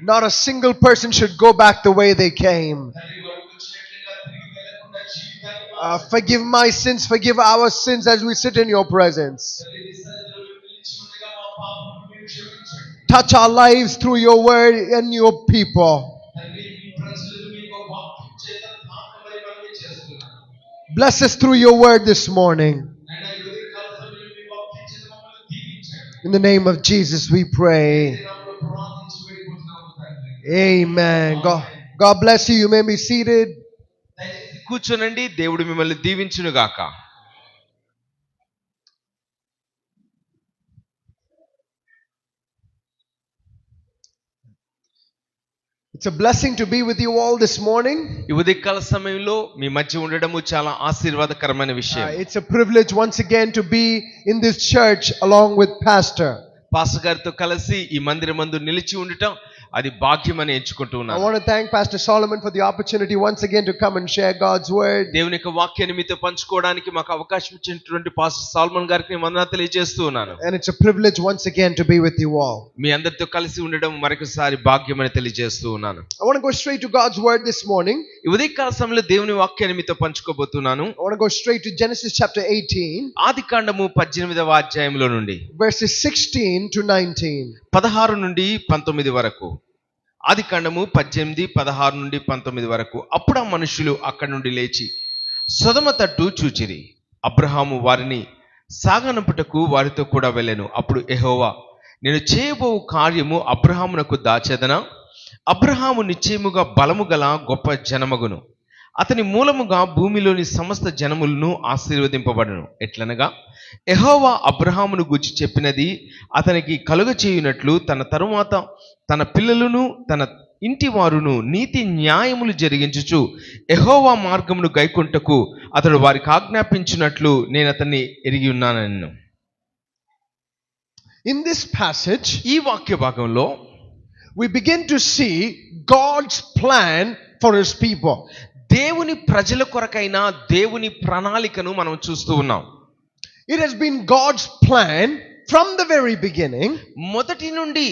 Not a single person should go back the way they came. Forgive my sins, forgive our sins as we sit in your presence. Touch our lives through your word and your people. Bless us through your word this morning. In the name of Jesus we pray. Amen. God bless you. You may be seated. కూర్చోనండి. దేవుడు మిమ్మల్ని దీవించును గాక. It's a blessing to be with you all this morning. ఈ ఉదయకాల సమయంలో మీ మధ్య ఉండడము చాలా ఆశీర్వాదకరమైన విషయం. It's a privilege once again to be in this church along with pastor. Pastor గారితో కలిసి ఈ మందిరమందు నిలిచి ఉండటం అది భాగ్యమని ఎంచుకుంటున్నాను. I want to thank Pastor Solomon for the opportunity once again to come and share God's word. దేవుని యొక్క వాక్యాన్ని మీతో పంచుకోవడానికి మాకు అవకాశం ఇచ్చినటువంటి పాస్టర్ సాల్మన్ గారికి నేను వందనాలు తెలియజేస్తూ ఉన్నాను. And it's a privilege once again to be with you all. మీ అందరితో కలిసి ఉండడం మరొకసారి భాగ్యమని తెలియజేస్తూ ఉన్నాను. I want to go straight to God's word this morning. ఈ ఉదయకాల సమయంలో దేవుని వాక్యాన్ని మీతో పంచుకోబోతున్నాను. I want to go straight to Genesis chapter 18. ఆదికాండము 18వ అధ్యాయంలో నుండి verses 16 to 19. 16 నుండి 19 వరకు. ఆదికాండము 18, 16 నుండి 19 వరకు. అప్పుడు ఆ మనుషులు అక్కడి నుండి లేచి సొదొమ తట్టు చూచిరి. అబ్రహాము వారిని సాగనంపుటకు వారితో కూడా వెళ్ళెను. అప్పుడు యెహోవా, నేను చేయబో కార్యము అబ్రహామునకు దాచెదనా? అబ్రహాము నిశ్చయముగా బలము గల గొప్ప జనమగును. అతని మూలముగా భూమిలోని సమస్త జనములను ఆశీర్వదింపబడును. ఎట్లనగా యెహోవా అబ్రహామును గూర్చి చెప్పినది అతనికి కలుగచేయునట్లు తన తరువాత తన పిల్లలను తన ఇంటి వారును నీతి న్యాయములు జరిగించుచు యెహోవా మార్గమును గైకొంటకు అతడు వారికి ఆజ్ఞాపించినట్లు నేను అతన్ని ఎరిగి ఉన్నానన్ను. In this passage, ఈ వాక్య భాగంలో we begin to see God's plan for his people. దేవుని ప్రజల కొరకైన దేవుని ప్రణాళికను మనం చూస్తూ ఉన్నాం. It has been God's plan from the very beginning మొదటి నుండి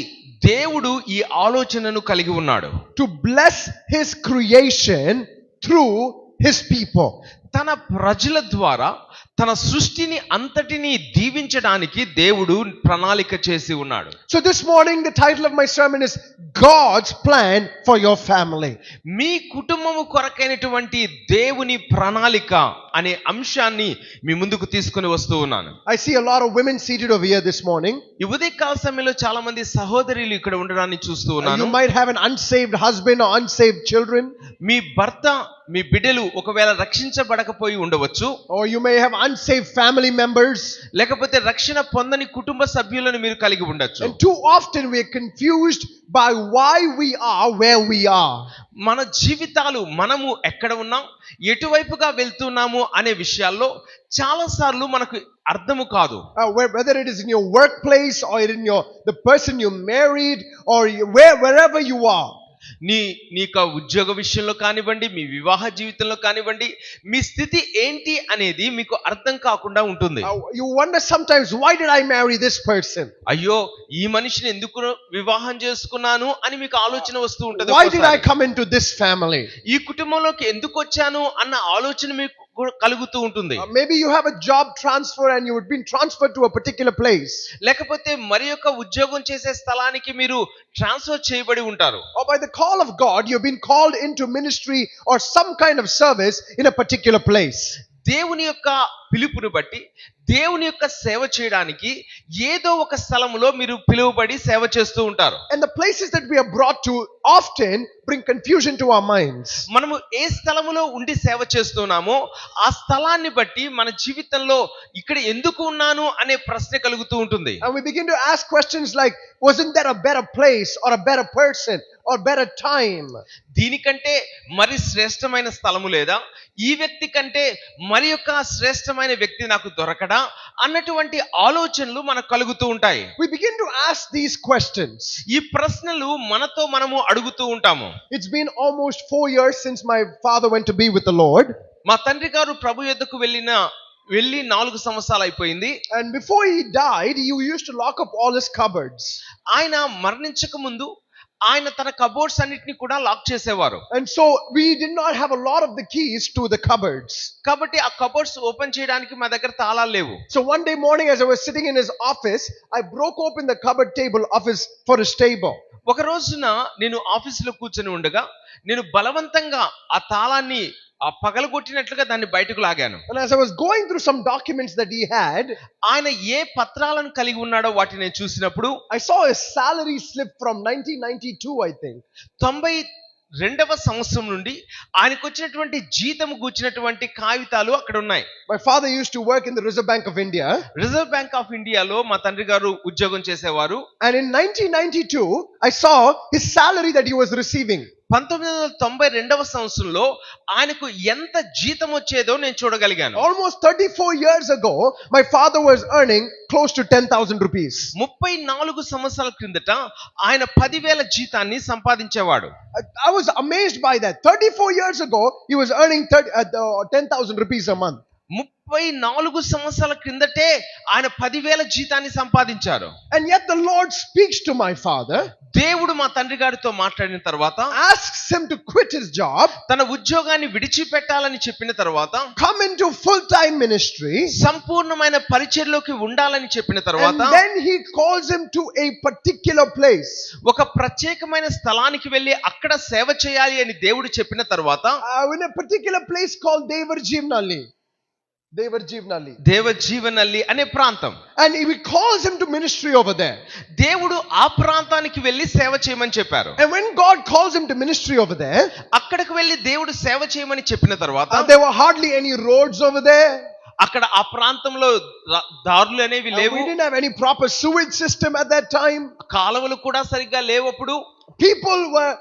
దేవుడు ఈ ఆలోచనను కలిగి ఉన్నాడు. to bless his creation through his people. తన ప్రజల ద్వారా తన సృష్టిని అంతటిని దీవించడానికి దేవుడు ప్రణాళిక చేసి ఉన్నాడు. So this morning the title of my sermon is God's plan for your family. మీ కుటుంబము కొరకైనటువంటి దేవుని ప్రణాళిక అనే అంశాన్ని మీ ముందుకు తీసుకొని వస్తూ ఉన్నాను. I see a lot of women seated over here this morning. ఈ ఉదయకాల సమయంలో చాలా మంది సహోదరులు ఇక్కడ ఉండడాన్ని చూస్తూ ఉన్నాను. You might have an unsaved husband or unsaved children. మీ భర్త మీ బిడ్డలు ఒకవేళ రక్షించబడకపోయి ఉండవచ్చు. Or you may have unsaved family members. లేకపోతే రక్షణ పొందని కుటుంబ సభ్యులను మీరు కలిగి ఉండొచ్చు. And too often we are confused by why we are where we are. మన జీవితాలు మనము ఎక్కడ ఉన్నాం, ఎటువైపుగా వెళ్తున్నాము అనే విషయాల్లో చాలా సార్లు మనకు అర్థము కాదు. Whether it is in your workplace or in the person you married or wherever you are. నీకు ఉద్యోగ విషయంలో కానివ్వండి, మీ వివాహ జీవితంలో కానివ్వండి, మీ స్థితి ఏంటి అనేది మీకు అర్థం కాకుండా ఉంటుంది. You wonder sometimes, why did I marry this person? అయ్యో, ఈ మనిషిని ఎందుకు వివాహం చేసుకున్నాను అని మీకు ఆలోచన వస్తూ ఉంటుంది. Why did I come into this family? ఈ కుటుంబంలోకి ఎందుకు వచ్చాను అన్న ఆలోచన మీకు కలుగుతూ ఉంటుంది. Maybe you have a job transfer and you have been transferred to a particular place. లేకపోతే మరి యొక్క ఉద్యోగం చేసే స్థలానికి మీరు ట్రాన్స్ఫర్ చేయబడి ఉంటారు. Or by the call of God you have been called into ministry or some kind of service in a particular place. దేవుని యొక్క పిలుపుని బట్టి దేవుని యొక్క సేవ చేయడానికి ఏదో ఒక స్థలములో మీరు పిలువబడి సేవ చేస్తూ ఉంటారు. And the places that we are brought to often bring confusion to our minds. మనము ఏ స్థలములో ఉండి సేవ చేస్తున్నామో ఆ స్థలాన్ని బట్టి మన జీవితంలో ఇక్కడ ఎందుకు ఉన్నాను అనే ప్రశ్న కలుగుతూ ఉంటుంది. And we begin to ask questions like, wasn't there a better place or a better person or better time? దీనికంటే మరి శ్రేష్టమైన స్థలము లేదా, ఈ వ్యక్తి కంటే మరి యొక్క శ్రేష్టమైన వ్యక్తి నాకు దొరకడా అన్నటువంటి ఆలోచనలు మనకు కలుగుతూ ఉంటాయి. We begin to ask these questions. ఈ ప్రశ్నలు మనతో మనము అడుగుతూ ఉంటాము. It's been almost 4 years since my father went to be with the Lord. మా తండ్రి గారు ప్రభు యొద్దకు వెళ్ళిన వెళ్ళి 4 సంవత్సరాలు అయిపోయింది. And before he died, he used to lock up all his cupboards. ఆయన మరణించక ముందు ఆయన తన కబోర్డ్స్ అన్నిటిని కూడా లాక్ చేసేవారు. And so we did not have a lot of the keys to the cupboards. కాబట్టి ఆ కబోర్డ్స్ ఓపెన్ చేయడానికి మా దగ్గర తాళాలు లేవు. So one day morning, as I was sitting in his office, I broke open the cupboard table for his table. ఒక రోజున నేను ఆఫీసులో కూర్చొని ఉండగా నేను బలవంతంగా ఆ తాళాన్ని పగలగొట్టినట్లుగా దాన్ని బయటకు లాగాను. And as I was going through some documents that he had, ఆయన ఏ పత్రాలను కలిగి ఉన్నాడో వాటిని నేను చూసినప్పుడు I saw a salary slip from 1992, I think. 92వ సంవత్సరం నుండి ఆయనకు వచ్చినటువంటి జీతం కూర్చున్నటువంటి కాగితాలు అక్కడ ఉన్నాయి. My father used to work in the Reserve Bank of India. Reserve bank of ఇండియాలో మా తండ్రి గారు ఉద్యోగం చేసేవారు. And in 1992, I saw his salary that he was receiving. 1992వ సంవత్సరంలో ఆయనకు ఎంత జీతం వచ్చేదో నేను చూడగలిగాను. Almost 34 years ago, my father was earning close to 10,000 rupees. 34 సంవత్సరాల క్రిందట ఆయన 10,000 జీతాన్ని సంపాదించేవాడు. I was amazed by that. 34 years ago, he was earning 10,000 rupees a month. 34 సంవత్సరాల క్రిందటే ఆయన 10,000 జీతాన్ని సంపాదించారు. And yet the Lord speaks to my father, దేవుడు మా తండ్రి గారితో మాట్లాడిన తర్వాత asks him to quit his job, తన ఉద్యోగాన్ని విడిచిపెట్టాలని చెప్పిన తర్వాత come into full-time ministry, సంపూర్ణమైన పరిచర్యలోకి ఉండాలని చెప్పిన and తర్వాత then he calls him to a particular place. ఒక ప్రత్యేకమైన స్థలానికి వెళ్ళి అక్కడ సేవ చేయాలి అని దేవుడు చెప్పిన తర్వాత In a particular place called Devarjivnalli. దేవజీవనల్లి అనే ప్రాంతం. And he calls him to ministry over there. దేవుడు ఆ ప్రాంతానికి వెళ్ళి సేవ చేయమని చెప్పారు. And when God calls him to ministry over there, అక్కడికి వెళ్ళి దేవుడు సేవ చేయమని చెప్పిన తర్వాత there were hardly any roads over there. అక్కడ ఆ ప్రాంతంలో దారులు అనేవి లేవు. We didn't have any proper sewage system at that time. కాలువలు కూడా సరిగ్గా లేవు. అప్పుడు people were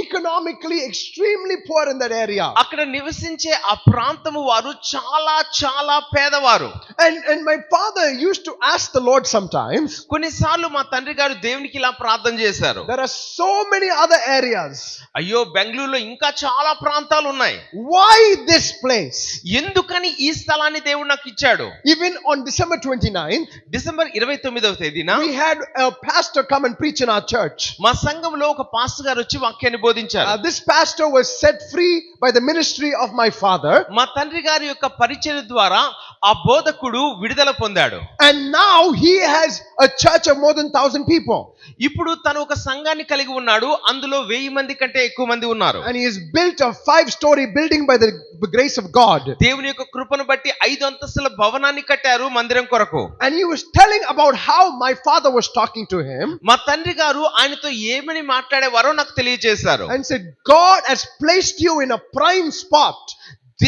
economically extremely poor in that area. అక్కడ నివసించే ఆ ప్రాంతము వారు చాలా చాలా పేదవారు. And my father used to ask the Lord sometimes, కొన్నిసార్లు మా తండ్రి గారు దేవునికి ఇలా ప్రార్థన చేశారు, there are so many other areas. అయ్యో బెంగళూరులో ఇంకా చాలా ప్రాంతాలు ఉన్నాయి. Why this place? ఎందుకని ఈ స్థలాన్ని దేవుడు నాకు ఇచ్చాడు? Even on December 29th, December 29వ తేదీన we had a pastor come and preach in our church. మా సంఘంలో ఒక పాస్టర్ గారు వచ్చి వాక్యాన్ని బోధించారు. This pastor was set free by the ministry of my father. మా తండ్రి గారి యొక్క పరిచర్య ద్వారా ఆ బోధకుడు విడుదల పొందాడు. And now he has a church of more than 1,000 people. ఇప్పుడు తను ఒక సంఘాన్ని కలిగి ఉన్నాడు. అందులో 1000 మంది కంటే ఎక్కువ మంది ఉన్నారు. And he has built a 5-story building by the grace of God. దేవుని యొక్క కృపను బట్టి 5 అంతస్తుల భవనాన్ని కట్టారు మందిరం కొరకు. And he was telling about how my father was talking to him. మా తండ్రి గారు ఆయనతో ఏమని మాట్లాడేవారో నాకు తెలియజేశారు. And said, God has placed you in a prime spot.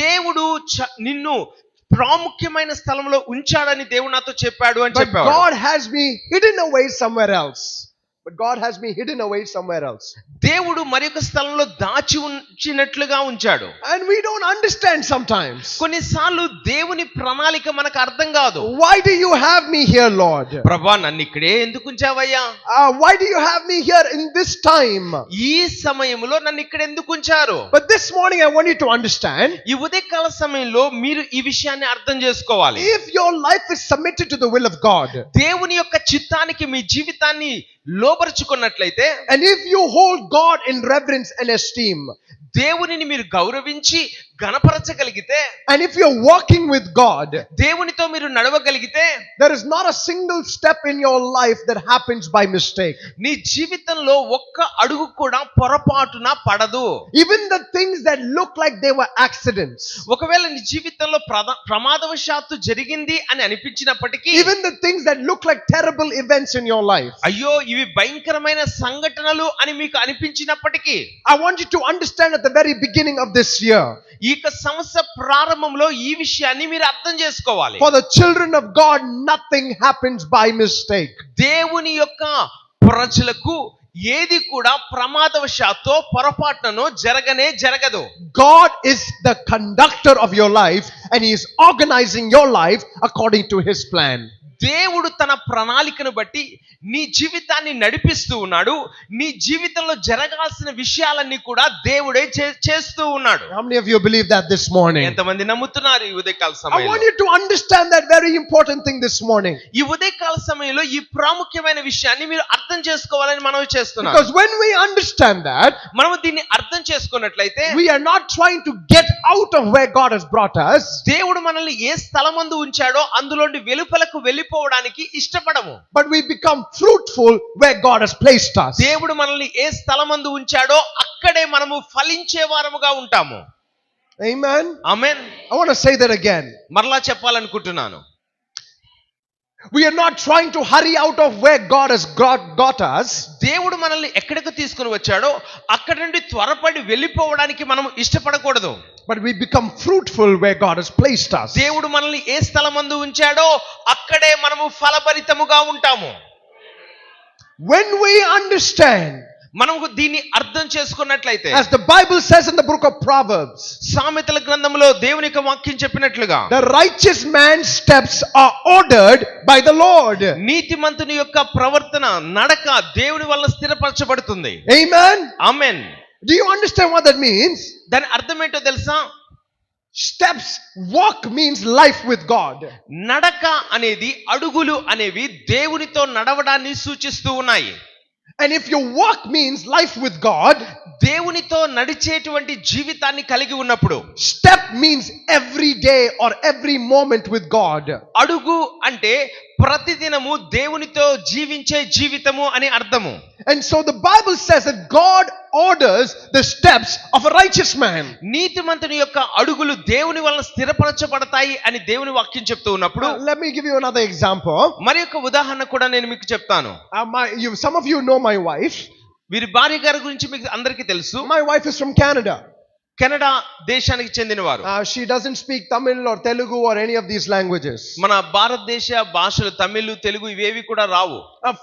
దేవుడు నిన్ను ప్రాముఖ్యమైన స్థలంలో ఉంచాడని దేవుడు నాతో చెప్పాడు అని But చెప్పాడు. God has me hidden away somewhere else. దేవుడు మరొక స్థలంలో దాచి ఉంచినట్లుగా ఉంచాడు. And we don't understand sometimes. కొన్నిసార్లు దేవుని ప్రణాళిక మనకు అర్థం కాదు. Why do you have me here, Lord? ప్రభువా నన్ను ఇక్కడే ఎందుకు ఉంచావయ్యా? Why do you have me here in this time? ఈ సమయంలో నన్ను ఇక్కడ ఎందుకు ఉంచారు? But this morning I want you to understand. ఈ ఉదయకాల సమయంలో మీరు ఈ విషయాన్ని అర్థం చేసుకోవాలి. If your life is submitted to the will of God, దేవుని యొక్క చిత్తానికి మీ జీవితాన్ని లోబరుచుకున్నట్లయితే, and if you hold God in reverence and esteem, దేవునిని మీరు గౌరవించి గణపరచగలిగితే, and if you're walking with God, దేవునితో మీరు నడవగలిగితే, there is not a single step in your life that happens by mistake. నీ జీవితంలో ఒక్క అడుగు కూడా పొరపాటున పడదు. Even the things that look like they were accidents, ఒకవేళ నీ జీవితంలో ప్రమాదవశాత్తు జరిగింది అని అనిపించినప్పటికీ, even the things that look like terrible events in your life, అయ్యో ఇవి భయంకరమైన సంఘటనలు అని మీకు అనిపించినప్పటికీ, I want you to understand at the very beginning of this year, ఈ సంవత్సర ప్రారంభంలో ఈ విషయాన్ని మీరు అర్థం చేసుకోవాలి. for the children of God nothing happens by mistake. దేవుని యొక్క ప్రజలకు ఏది కూడా ప్రమాదవశాత్తు పొరపాటునో జరగదు. God is the conductor of your life and he is organizing your life according to his plan. దేవుడు తన ప్రణాళికను బట్టి నీ జీవితాన్ని నడిపిస్తూ ఉన్నాడు. నీ జీవితంలో జరగాల్సిన విషయాలన్నీ కూడా దేవుడే చేస్తూ ఉన్నాడు. How many of you believe that this morning? ఎంతమంది నమ్ముతున్నారు ఈ ఉదయకాల I సమయంలో? want you to understand that very important thing this morning. ఈ ఉదయకాల సమయంలో ఈ ప్రాముఖ్యమైన విషయాన్ని మీరు అర్థం చేసుకోవాలని మనం చేస్తున్నాం. Because when we understand that, మనం దీన్ని అర్థం చేసుకున్నట్లయితే we are not trying to get out of where God has brought us. దేవుడు మనల్ని ఏ స్థలమందు ఉంచాడో అందులోని వెలుపలకు వెళ్ళిపోవడానికి ఇష్టపడము. But we become fruitful where God has placed us. దేవుడు మనల్ని ఏ స్థలమందు ఉంచాడో అక్కడే మనము ఫలించే వారముగా ఉంటాము. Amen. Amen. I want to say that again. మరలా చెప్పాలనుకుంటున్నాను. We are not trying to hurry out of where God has got us. దేవుడు మనల్ని ఎక్కడికి తీసుకుని వచ్చాడో అక్కడి నుండి త్వరపడి వెళ్ళిపోవడానికి మనం ఇష్టపడకూడదు. But we become fruitful where God has placed us. దేవుడు మనల్ని ఏ స్థలమందు ఉంచాడో అక్కడే మనము ఫలభరితముగా ఉంటాము. When we understand, మనము దీన్ని అర్థం చేసుకున్నట్లయితే, as the Bible says in the book of Proverbs, సామెతల గ్రంథంలో దేవుని యొక్క వాక్యం చెప్పినట్లుగా, the righteous man's steps are ordered by the Lord. నీతిమంతుని యొక్క ప్రవర్తన నడక దేవుని వల్ల స్థిరపరచబడుతుంది. Amen. Amen. Do you understand what that means? దాని అర్థం ఏంటో తెలుసా? Steps, walk means life with God. నడక అనేది, అడుగులు అనేవి దేవునితో నడవడాన్ని సూచిస్తూ ఉన్నాయి. And if your walk means life with God, దేవునితో నడిచేటువంటి జీవితాన్ని కలిగి ఉన్నప్పుడు, step means every day or every moment with God. అడుగు అంటే ప్రతిదినము దేవునితో జీవించే జీవితము అని అర్థము. And so the Bible says that God orders the steps of a righteous man. నీతిమంతుని యొక్క అడుగులు దేవుని వలన స్థిరపరచబడతాయి అని దేవుని వాక్యం చెప్తూ ఉన్నప్పుడు, Let me give you another example. మరి యొక్క ఉదాహరణ కూడా నేను మీకు చెప్తాను. Some of you know my wife. వీరి భార్య గారి గురించి మీకు అందరికీ తెలుసు. My wife is from Canada. Canada దేశానికి చెందినవారు. She doesn't speak Tamil or Telugu or any of these languages. మన భారతదేశ భాషలు తమిళ్, తెలుగు ఇవేవి కూడా రావు.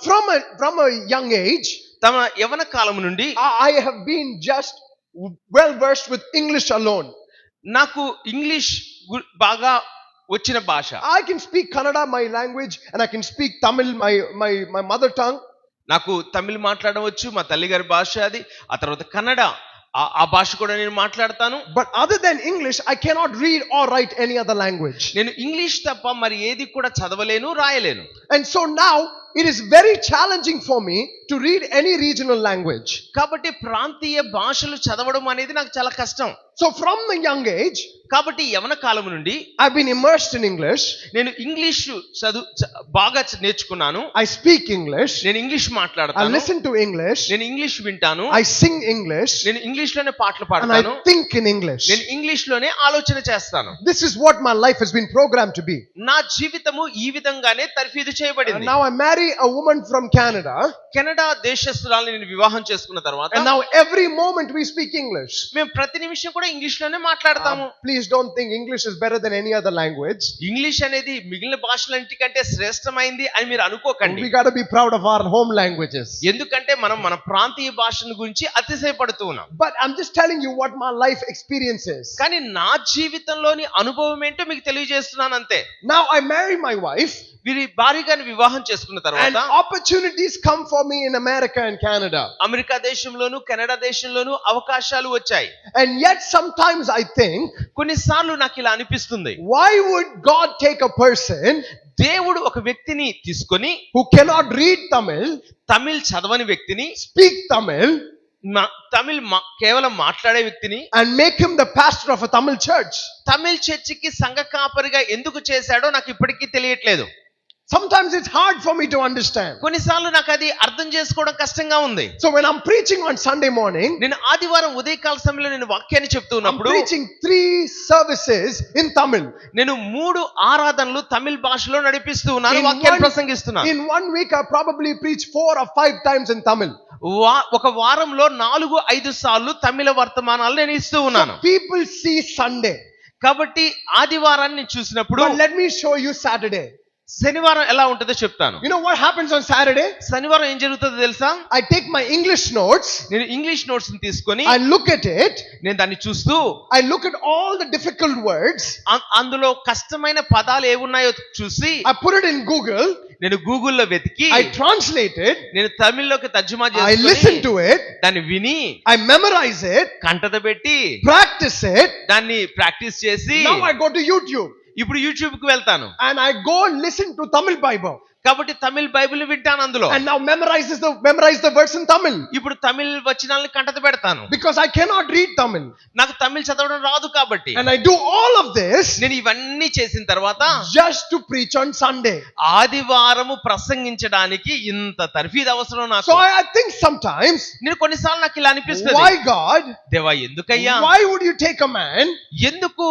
From a young age, తమ యవన కాలం నుండి I have been just well versed with English alone. నాకు ఇంగ్లీష్ బాగా వచ్చిన భాష. I can speak Kannada, my language, and I can speak Tamil, my mother tongue. నాకు తమిళ్ మాట్లాడవచ్చు, మా తల్లిగారి భాష అది. ఆ తర్వాత కన్నడ, ఆ భాష కూడా నేను మాట్లాడతాను. But other than English, I cannot read or write any other language. నేను ఇంగ్లీష్ తప్ప మరి ఏది కూడా చదవలేను, రాయలేను. And so now it is very challenging for me to read any regional language. కాబట్టి ప్రాంతీయ భాషలు చదవడం అనేది నాకు చాలా కష్టం. So from a young age, కాబట్టి యవన కాలం నుండి I've been immersed in English. నేను ఇంగ్లీష్ బాగా నేర్చుకున్నాను. I speak English. నేను ఇంగ్లీష్ I మాట్లాడతాను. listen to English. నేను ఇంగ్లీష్ వింటాను. I sing English. నేను ఇంగ్లీష్ లోనే పాటలు And పాడతాను. I think in English. నేను ఇంగ్లీష్ లోనే ఆలోచన చేస్తాను. This is what my life has been programmed to be. నా జీవితము ఈ విధంగానే తర్ఫీదు And చేయబడింది. now I marry a woman from Canada. Canada దేశస్తురాల్ని నేను వివాహం చేసుకున్న తర్వాత And now every moment we speak English. మేము ప్రతి నిమిషం కూడా ఇంగ్లీష్ లోనే మాట్లాడతాము. Please don't think English is better than any other language. English అనేది మిగిలిన భాషలన్నిటికంటే శ్రేష్టమైంది అని మీరు అనుకోకండి. We got to be proud of our home languages. ఎందుకంటే మనం మన ప్రాంతీయ భాషల గురించి అతిశయపడుతూ ఉన్నాం. But I'm just telling you what my life experience is. కానీ నా జీవితంలోని అనుభవం ఏంటో మీకు తెలియజేస్తున్నాను అంతే. Now I marry my wife. వీరి భార్య గారిని వివాహం చేసుకున్న And తర్వాత opportunities come for me in America and Canada. America దేశంలోను కెనడా దేశంలోను అవకాశాలు వచ్చాయి. And yet sometimes I think, కొన్నిసార్లు నాకు ఇలా అనిపిస్తుంది, why would God take a person దేవుడు ఒక వ్యక్తిని తీసుకొని, who cannot read Tamil, Tamil చదవని వ్యక్తిని, speak Tamil, తమిళ్ కేవలం మాట్లాడే వ్యక్తిని, and make him the pastor of a Tamil church? Tamil చర్చికి సంఘ కాపరిగా ఎందుకు చేశాడో నాకు ఇప్పటికీ తెలియట్లేదు. Sometimes it's hard for me to understand. కొన్నిసార్లు నాకు అది అర్థం చేసుకోవడం కష్టంగా ఉంది. So when I'm preaching on Sunday morning, నేను ఆదివారం ఉదయకాల సమయంలో నేను వాక్యాన్ని చెప్తూ I'm ఉన్నప్పుడు preaching 3 services in Tamil. నేను 3 ఆరాధనలు తమిళ్ భాషలో నడిపిస్తూ ఉన్నాను, In వాక్యాన్ని one- ప్రసంగిస్తున్నాను. In 1 week I probably preach 4 or 5 times in Tamil. ఒక వారంలో 4-5 సార్లు తమిళ వర్తమానాలు నేను ఇస్తూ ఉన్నాను. So people see Sunday. కాబట్టి ఆదివారాన్ని చూసినప్పుడు But let me show you Saturday. శనివారం ఎలా ఉంటుందో చెప్తాను. You know what happens on Saturday? శనివారం ఏం జరుగుతుందో తెలుసా? I take my English notes. నేను ఇంగ్లీష్ నోట్స్ ని తీసుకొని I look at it. నేను దాన్ని చూస్తూ I look at all the difficult words. అందులో కష్టమైన పదాలు ఏమున్నాయో చూసి I put it in Google. నేను గూగుల్లో వెతికి I translate it. నేను తమిళ్లోకి తర్జుమా I listen చేసుకొని to it. దాన్ని విని I memorize it. కంటత పెట్టి Practice it. దాన్ని ప్రాక్టీస్ చేసి Now I go to YouTube ఇప్పుడు యూట్యూబ్ కి వెళ్తాను. and I go and listen to Tamil Bible. కాబట్టి తమిళ్ బైబిల్ వింటాను అందులో. And now memorize the words in Tamil. ఇప్పుడు తమిళ్ వచనాలను కంటత పెడతాను. Because I cannot read Tamil. నాకు తమిళ్ చదవడం రాదు కాబట్టి. And I do all of this నేను ఇవన్నీ చేసిన తర్వాత just to preach on Sunday. ఆదివారము ప్రసంగించడానికి ఇంత తర్ఫీదు అవసరం నాకు. So I think sometimes, నేను కొన్నిసార్లు నాకు ఇలా అనిపిస్తుంది, why God? దేవా ఎందుకయ్యా, Why would you take a man ఎందుకు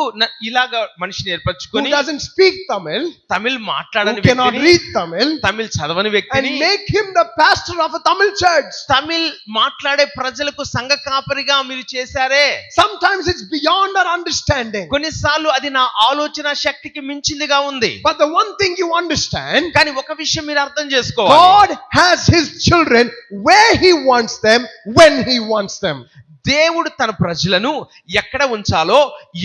ఇలాగా మనిషిని who ఏర్పరచుకొని doesn't speak Tamil, Tamil who మాట్లాడని cannot వ్యక్తిని, read Tamil, తమిళ్ చదవని వ్యక్తిని and make him the pastor of a Tamil church? Tamil మాట్లాడే ప్రజలకు సంఘ కాపరిగా మీరు చేశారే. Sometimes it's beyond our understanding. కొన్నిసార్లు అది నా ఆలోచన శక్తికి మించిందిగా ఉంది. But the one thing you understand, కానీ ఒక విషయం మీరు అర్థం చేసుకోవాలి, God has his children where he wants them, when he wants them. దేవుడు తన ప్రజలను ఎక్కడ ఉంచాలో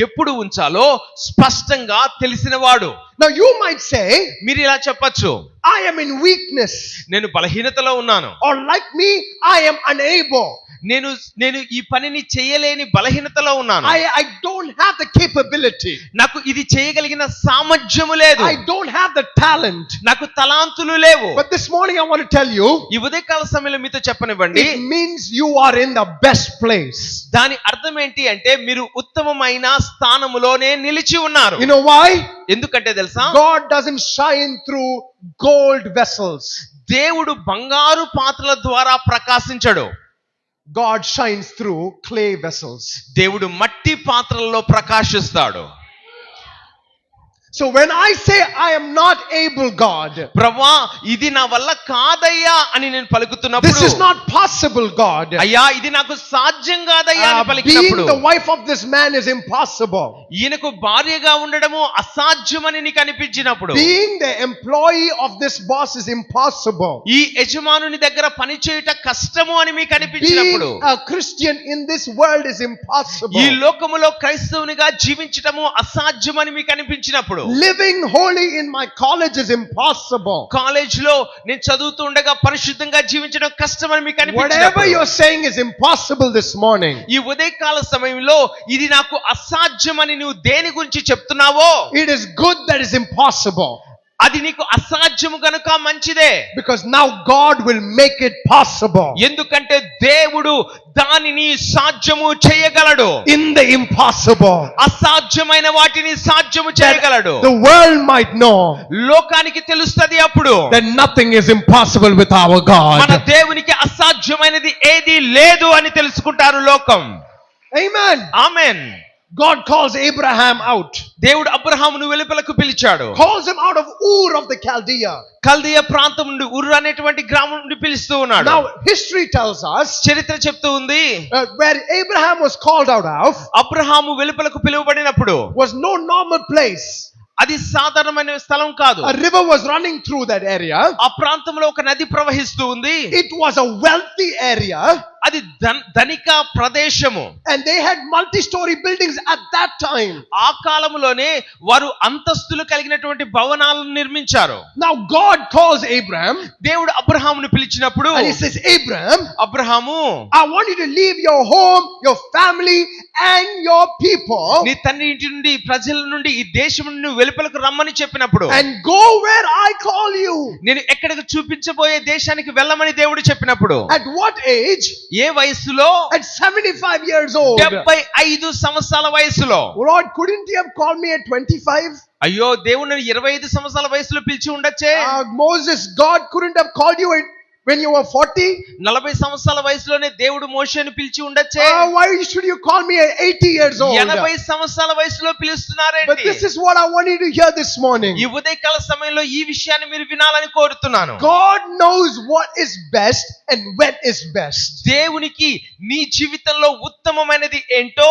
ఎప్పుడు ఉంచాలో స్పష్టంగా తెలిసినవాడు. Now you might say, మీరు ఇలా చెప్పొచ్చు, I am in weakness, నేను బలహీనతలో ఉన్నాను, or like me, I am unable. నేను ఈ పనిని చేయలేని బలహీనతలో ఉన్నాను, I don't have the capability. నాకు ఇది చేయగలిగిన సామర్థ్యము లేదు, I don't have the talent. నాకు తలాంతులు లేవు. But this morning I want to tell you, ఈ ఉదయకాల సమయంలో మీతో చెప్పనివ్వండి, it means you are in the best place. దాని అర్థం ఏంటి అంటే మీరు ఉత్తమమైన స్థానములోనే నిలిచి ఉన్నారు. You know why? ఎందుకంటే తెలుసా, God doesn't shine through gold vessels. దేవుడు బంగారు పాత్రల ద్వారా ప్రకాశించడు, God shines through clay vessels. దేవుడు మట్టి పాత్రల్లో ప్రకాశిస్తాడు. So when I say I am not able, God, ప్రభువా ఇది నా వల్ల కాదయ్యా అని నేను పలుకుతున్నప్పుడు, this is not possible, God. అయ్యా ఇది నాకు సాధ్యం కాదయ్యా అని Being పలికినప్పుడు, the wife of this man is impossible. ఈయనకు భార్యగా ఉండడము అసాధ్యమని నీకు అనిపించినప్పుడు, Being the employee of this boss is impossible. ఈ యజమానుని దగ్గర పని చేయుట కష్టము అని మీకు Being అనిపించినప్పుడు, a Christian in this world is impossible. ఈ లోకములో క్రైస్తవునిగా జీవించటము అసాధ్యమని మీకు అనిపించినప్పుడు, Living holy in my college is impossible. College లో నేను చదువుతూ ఉండగా పరిశుద్ధంగా జీవించడం కష్టమని మీకు Whatever అనిపించినప్పుడు, you're saying is impossible this morning, ఈ ఉదయకాల సమయంలో ఇది నాకు అసాధ్యమని నువ్వు దేని గురించి చెప్తున్నావో, it is good that is impossible. అది నీకు అసాధ్యము గనుక మంచిదే. Because now God will make it possible. ఎందుకంటే దేవుడు దానిని సాధ్యము చేయగలడు. In the impossible, అసాధ్యమైన వాటిని సాధ్యము చేయగలడు. the world might know లోకానికి తెలుస్తది అప్పుడు that nothing is impossible with our మన God. దేవునికి అసాధ్యమైనది ఏది లేదు అని తెలుసుకుంటారు లోకం. Amen. ఆమేన్. God calls Abraham out. దేవుడు అబ్రహామును వెలుపలకు పిలిచాడు. Calls him out of Ur of the Chaldea. కల్దీయ ప్రాంతం నుండి ఉర్రు అనేటువంటి గ్రామం నుండి పిలుస్తూ ఉన్నాడు. Now history tells us చరిత్ర చెప్తూ ఉంది, where Abraham was called out of Abraham వెలుపలకు పిలువబడినప్పుడు was no normal place. అది సాధారణమైన స్థలం కాదు. A river was running through that area. ఆ ప్రాంతంలో ఒక నది ప్రవహిస్తూ ఉంది. It was a wealthy area. అది ధనిక ప్రదేశము. And they had multi-story buildings at that time. ఆ కాలంలోనే వారు అంతస్తులు కలిగినటువంటి భవనాలను నిర్మించారు. Now God calls Abraham దేవుడు అబ్రహామును పిలిచినప్పుడు, and he says, Abraham, Abraham I want you to leave your home, your family and your people నీ తండ్రి ఇంటి నుండి ప్రజల నుండి ఈ దేశం నుండి వెలుపలకు రమ్మని చెప్పినప్పుడు, and go where I call you. నేను ఎక్కడికి చూపించబోయే దేశానికి వెళ్ళమని దేవుడు చెప్పినప్పుడు, At what age? ఏ వయసులో? At 75 years old. 75 సంవత్సరాల వయసులో. Lord, couldn't you have called me at 25? అయ్యో దేవుడు 25 సంవత్సరాల వయసులో పిలిచి ఉండొచ్చే. Moses, God couldn't have called you at when you were 40? 40 సంవత్సరాల వయసులోనే దేవుడు మోషేను పిలిచి ఉండొచ్చే. Why should you call me at 80 years old? 80 సంవత్సరాల వయసులో But పిలుస్తున్నారేంటి? this is what I want you to hear this morning. ఈ ఉదయకాల సమయంలో ఈ విషయాన్ని మీరు వినాలని కోరుతున్నాను. God knows what is best and when is best. దేవునికి నీ జీవితంలో ఉత్తమమైనది ఏంటో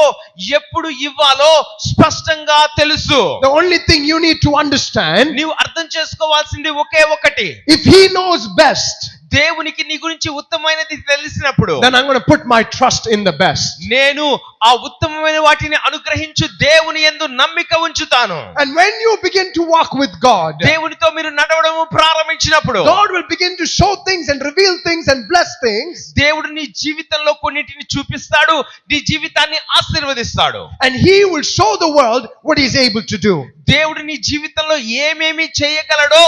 ఎప్పుడు ఇవ్వాలో స్పష్టంగా తెలుసు. The only thing you need to understand, నీవు అర్థం చేసుకోవాల్సింది ఒకే ఒకటి. if He knows best, దేవునికి నీ గురించి ఉత్తమమైనది తెలిసినప్పుడు then I'm going to put my trust in the best. నేను ఆ ఉత్తమమైన వాటిని అనుగ్రహించు దేవుని యందు నమ్మిక ఉంచుతాను. And when you begin to walk with God, దేవునితో మీరు నడవడము ప్రారంభించినప్పుడు God will begin to show things and reveal things and bless things. దేవుడు నీ జీవితంలో కొన్నిటిని చూపిస్తాడు, నీ జీవితాన్ని ఆశీర్వదిస్తాడు. And He will show the world what He is able to do. దేవుడు నీ జీవితంలో ఏమేమి చేయగలడో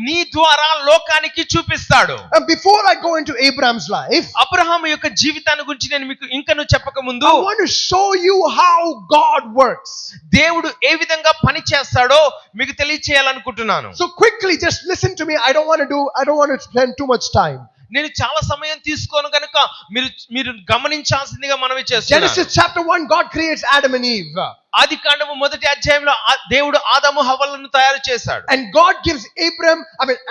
నీ ద్వారా లోకానికి చూపిస్తాడు. And before I go into Abraham's life, Abraham యొక్క జీవితాన్ని గురించి నేను మీకు ఇంకను చెప్పక ముందు I want to show you how God works. దేవుడు ఏ విధంగా పని చేస్తాడో మీకు తెలియచేయాలనుకుంటున్నాను. So quickly, just listen to me. I don't want to spend too much time. నేను చాలా సమయం తీసుకోను కనుక మీరు గమనించాల్సిందిగా మనవి చేస్తున్నాను. Genesis chapter 1, God creates Adam and Eve. ఆదికాండము 1వ అధ్యాయంలో దేవుడు ఆదాము హవ్వలను తయారు చేశాడు. And God gives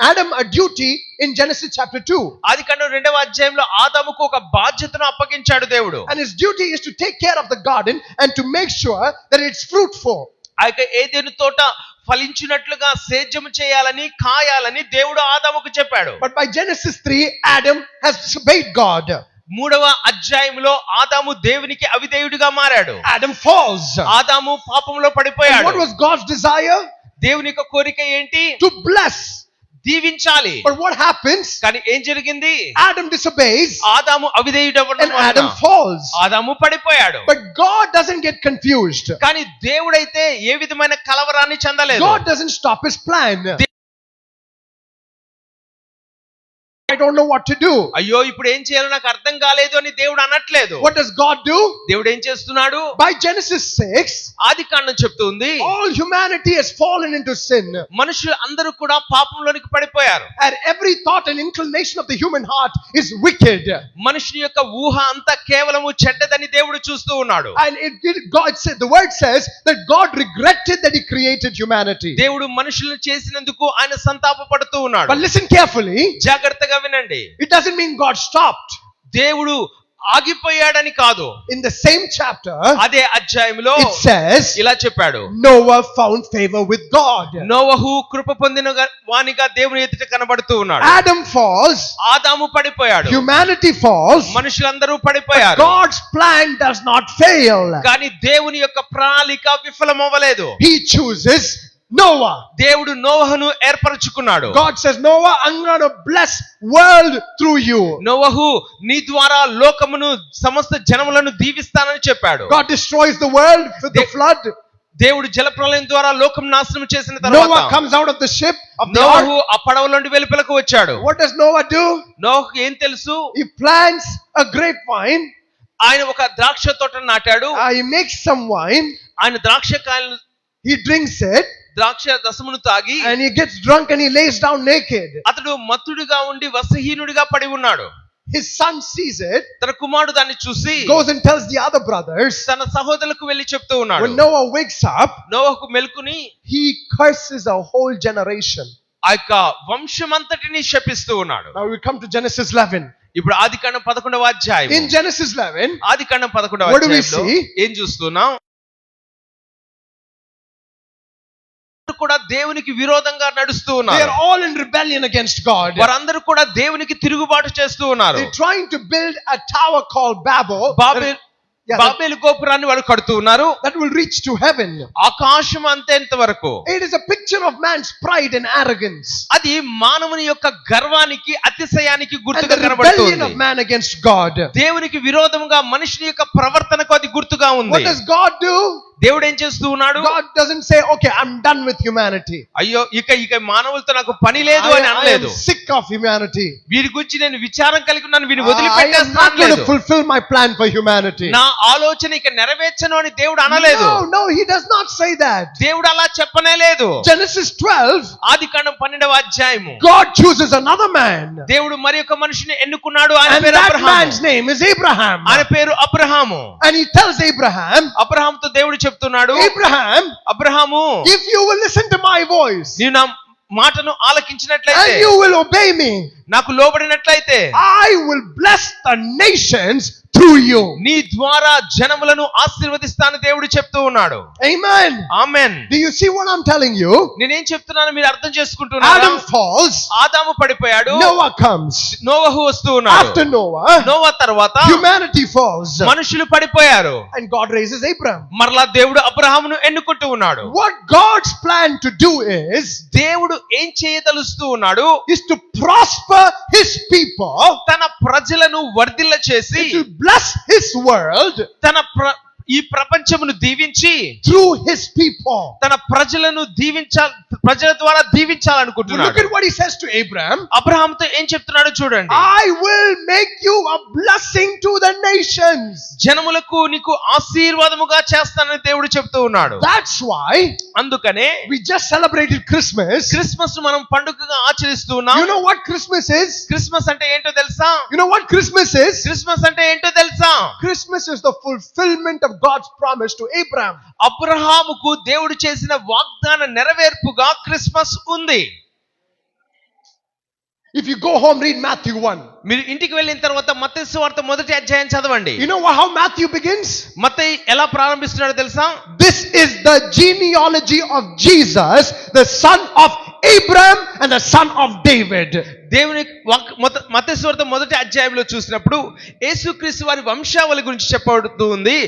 Adam a duty in Genesis chapter 2. ఆదికాండం 2వ అధ్యాయంలో ఆదాముకు ఒక బాధ్యతను అప్పగించాడు దేవుడు. And his duty is to take care of the garden and to make sure that it's fruitful. ఆ యొక్క ఏదెను తోట ఫలించినట్లుగా సేద్యము చేయాలని కాయాలని దేవుడు ఆదాముకు చెప్పాడు. But by Genesis 3, Adam has disobeyed God. 3వ అధ్యాయంలో ఆదాము దేవునికి అవిధేయుడిగా మారాడు. Adam falls. ఆదాము పాపంలో And పడిపోయాడు. what was God's desire? దేవుని యొక్క కోరిక ఏంటి? To bless. దీవించాలి. But what happens? కానీ ఏం జరిగింది? Adam disobeys. ఆదాము అవిధేయుడవ్వడం And వలన Adam falls. ఆదాము పడిపోయాడు. But God doesn't get confused. కానీ దేవుడైతే ఏ విధమైన కలవరాన్ని చెందలేదు. God doesn't stop His plan. I don't know what to do. అయ్యో ఇప్పుడు ఏం చేయాలో నాకు అర్థం కాలేదు అని దేవుడు అనట్లేదు. What does God do? దేవుడు ఏం చేస్తున్నాడు? By Genesis 6, ఆదికాండం చెప్తుంది all humanity has fallen into sin. మనుషులు అందరూ కూడా పాపంలోనికి పడిపోయారు. And every thought and inclination of the human heart is wicked. మనుషుని యొక్క ఊహ అంతా కేవలము చెడ్డదని దేవుడు చూస్తూ ఉన్నాడు. And the word says that God regretted that He created humanity. దేవుడు మనుషులను చేసినందుకు ఆయన సంతాపపడుతూ ఉన్నాడు. But listen carefully. జాగ్రత్తగా వినండి. It doesn't mean God stopped. దేవుడు ఆగిపోయాడని కాదు. In the same chapter, అదే అధ్యాయంలో it says, ఇలా చెప్పాడు, Noah found favor with God. నోవహు కృప పొందిన వానిగా దేవుని ఎదుట కనబడుతూ ఉన్నాడు. Adam falls. ఆదాము పడిపోయాడు. Humanity falls. మనుషులందరూ పడిపోయారు. God's plan does not fail. కానీ దేవుని యొక్క ప్రణాళిక విఫలమవ్వలేదు. He chooses Noah. దేవుడు నోవహును ఏర్పరచుకున్నాడు. God says, Noah, I'm going to bless world through you. నోవహు నీ ద్వారా లోకమును సమస్త జనములను దీవిస్తానని చెప్పాడు. God destroys the world with the flood. దేవుడు జలప్రళయం ద్వారా లోకం నాశనం చేసిన తర్వాత Noah comes out of the ship of the నోవహు ark. ఆ పడవలోండి వెలుపలకు వచ్చాడు. What does Noah do? నోవహుకు ఏం తెలుసు? He plants a grapevine. ఆయన ఒక ద్రాక్ష తోటను నాటాడు. He makes some wine. ఆయన ద్రాక్ష కాయలను He drinks it. ద్రాక్ష రసమును తాగి And he gets drunk and he lays down naked. అతడు మత్తుడిగా ఉండి వస్త్రహీనుడిగా పడి ఉన్నాడు. His son sees it, తన కుమారుడు దాన్ని చూసి goes and tells the other brothers. తన సహోదరులకు వెళ్లి చెప్తూ ఉన్నాడు. When Noah wakes up, నోవహుకు మెలుకుని he curses a whole generation. ఆ యొక్క వంశమంతటిని శపిస్తూ ఉన్నాడు. Now we come to Genesis 11. ఇప్పుడు ఆదికాండం 11వ అధ్యాయం. In Genesis 11, Adikandam 11వ what do we అధ్యాయంలో see? ఏం చూస్తున్నాం? కూడా దేవునికి విరోధంగా నడుస్తూ They ఉన్నారు. are all in rebellion against God. వారందరూ కూడా దేవునికి తిరుగుబాటు చేస్తూ ఉన్నారు. They're trying to build a tower called Babel. Babel గోపురాన్ని వాళ్ళు కడుతూ ఉన్నారు. That will reach to heaven. ఆకాశం అంతేంత వరకు. It is a picture of man's pride and arrogance. అది మానవుని యొక్క గర్వానికి అతిశయానికి And గుర్తుగా the rebellion కనబడుతుంది. of man against God. దేవునికి విరోధంగా మనుషుని యొక్క ప్రవర్తనకు అది గుర్తుగా ఉంది. What does God do? దేవుడు ఏం చేస్తూ ఉన్నాడు? God doesn't say, okay, I'm done with humanity. అయ్యో ఇక మానవులతో నాకు పని లేదు అని I am అనలేదు. sick of humanity. వీరి గురించి నేను విచారం కలిగి ఉన్నాను, వీరిని I am not వదిలిపెట్టేస్తాను going to లేదు. fulfill my plan for humanity. నా ఆలోచన ఇక నెరవేర్చను అని దేవుడు అనలేదు. No, he does not say that. దేవుడు అలా చెప్పనే లేదు. Genesis 12, ఆదికాండం 12వ అధ్యాయము, God chooses another man. దేవుడు మరి ఒక మనిషిని ఎన్నుకున్నాడు. ఆయన And పేరు that Abraham. man's name is Abraham. ఆయన పేరు Abraham. And he tells Abraham, అబ్రహాముతో దేవుడు చెప్తున్నాడు, Abraham, Abraham, if you will listen to my voice నీవు నా మాటను ఆలకించినట్లయితే, and you will obey me, నాకు లోబడినట్లయితే, I will bless the nations through you. నీ ద్వారా జనములను ఆశీర్వదిస్తాను దేవుడు చెప్తూ ఉన్నాడు. Amen. Amen. Do you see what I'm telling you? నేనేం చెప్తున్నాను మీరు అర్థం చేసుకుంటున్నారా? Adam falls, ఆదాము పడిపోయాడు, Noah comes. నోవహు వస్తూ ఉన్నాడు. After Noah, నోవా తర్వాత humanity falls. మనుషులు పడిపోయారు. And God raises Abraham. మరలా దేవుడు అబ్రహామును ఎన్నుకుంటూ ఉన్నాడు. What God's plan to do is దేవుడు ఏం చేయదలుస్తూ ఉన్నాడు? to prosper his people, తన ప్రజలను వర్ధిల్ల చేసి, to bless his world ఈ ప్రపంచమును దీవించి, through his people. తన ప్రజలను ప్రజల ద్వారా దీవించాలనుకుంటున్నాడు. Look at what he says to Abraham. అబ్రహాముతో ఏం చెప్తున్నాడు చూడండి. I will make you a blessing to the nations. జనములకు నీకు ఆశీర్వాదముగా చేస్తానని దేవుడు చెప్తూ ఉన్నాడు. That's why అందుకనే we just celebrated Christmas. Christmas మనం పండుగగా ఆచరిస్తూ ఉన్నాం. You know what Christmas is? Christmas అంటే ఏంటో తెలుసా? You know what Christmas is? Christmas అంటే ఏంటో తెలుసా? Christmas is the fulfillment of God's promise to Abraham. అబ్రహాముకు దేవుడు చేసిన వాగ్దాన నెరవేర్పుగా క్రిస్మస్ ఉంది. If you go home, read Matthew 1. మీరు ఇంటికి వెళ్ళిన తర్వాత మత్తయి సువార్త 1వ అధ్యాయం చదవండి. You know how Matthew begins? మత్తయి ఎలా ప్రారంభిస్తున్నాడో తెలుసా? This is the genealogy of Jesus, the son of Abraham and the son of David. దేవుని మత్తయి సువార్త 1వ అధ్యాయంలో చూసినప్పుడు యేసుక్రీస్తు వారి వంశావళి గురించి చెప్పబడుతూ ఉంది.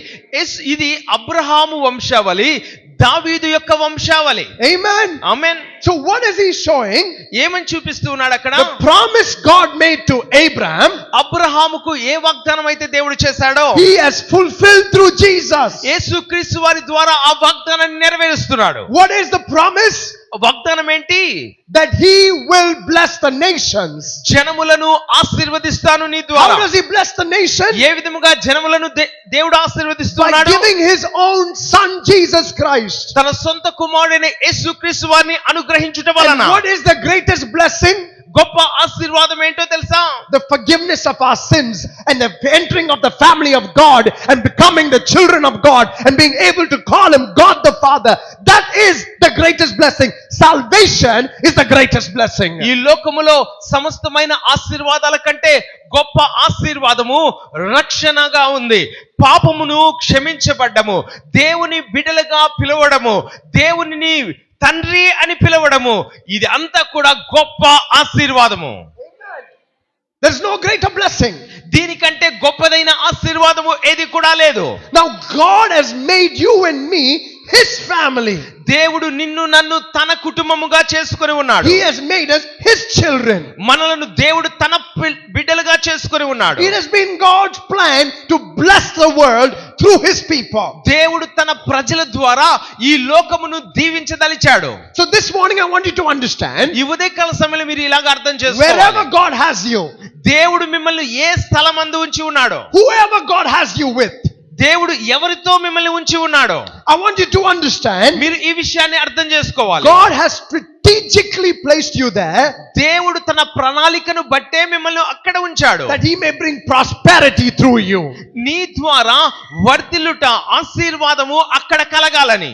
ఇది అబ్రహాము వంశావళి, దావీదు యొక్క వంశావళి. Amen. Amen. So what is he showing? ఏమని చూపిస్తూ ఉన్నాడు అక్కడ? The promise God made to Abraham, అబ్రహాముకు ఏ వాగ్దానం అయితే దేవుడు చేశాడో, he has fulfilled through Jesus. యేసుక్రీస్తు వారి ద్వారా ఆ వాగ్దానాన్ని నెరవేరుస్తున్నాడు. What is the promise? వాగ్దానం ఏంటి? That he will bless the nations. జనములను ఆశీర్వదిస్తాను నీ How ద్వారా. does he bless the nation? ఏ విధముగా జనములను దేవుడు By ఆశీర్వదిస్తున్నాడు? giving his own son Jesus Christ. తన సొంత కుమారుడైన యేసుక్రీస్తు వారిని అనుగ్రహించుట వలన. And what is the greatest blessing? గొప్ప ఆశీర్వాదం ఏంటో తెలుసా? The forgiveness of our sins and the entering of the family of God and becoming the children of God and being able to call him God the Father. That is the greatest blessing. Salvation is the greatest blessing. ఈ లోకములో సమస్తమైన ఆశీర్వాదాల కంటే గొప్ప ఆశీర్వాదము రక్షణగా ఉంది. పాపమును క్షమించబడ్డము, దేవుని బిడ్డలుగా పిలవడము, దేవునిని తండ్రి అని పిలవడము, ఇది అంతా కూడా గొప్ప ఆశీర్వాదము. There's no greater blessing. దీనికంటే గొప్పదైన ఆశీర్వాదము ఏది కూడా లేదు. Now God has made you and me his family. దేవుడు నిన్ను నన్ను తన కుటుంబముగా చేసుకొని ఉన్నాడు. He has made us his children. మనలను దేవుడు తన బిడ్డలుగా చేసుకొని ఉన్నాడు. It has been God's plan to bless the world through his people. దేవుడు తన ప్రజల ద్వారా ఈ లోకమును దీవించదలిచాడు. So this morning I want you to understand, ఈ ఉదయకాల సమయంలో మీరు ఇలాగ అర్థం చేసుకోవాలి. wherever God has you, దేవుడు మిమ్మల్ని ఏ స్థలమందు ఉంచి ఉన్నాడో, whoever God has you with, దేవుడు ఎవరితో మిమ్మల్ని ఉంచి ఉన్నాడో, I want you to understand, మీరు ఈ విషయాన్ని అర్థం చేసుకోవాలి. God has strategically placed you there దేవుడు తన ప్రణాళికను బట్టే మిమ్మల్ని అక్కడ ఉంచాడు. that he may bring prosperity through you. నీ ద్వారా వర్ధిల్లుట, ఆశీర్వాదము అక్కడ కలగాలని.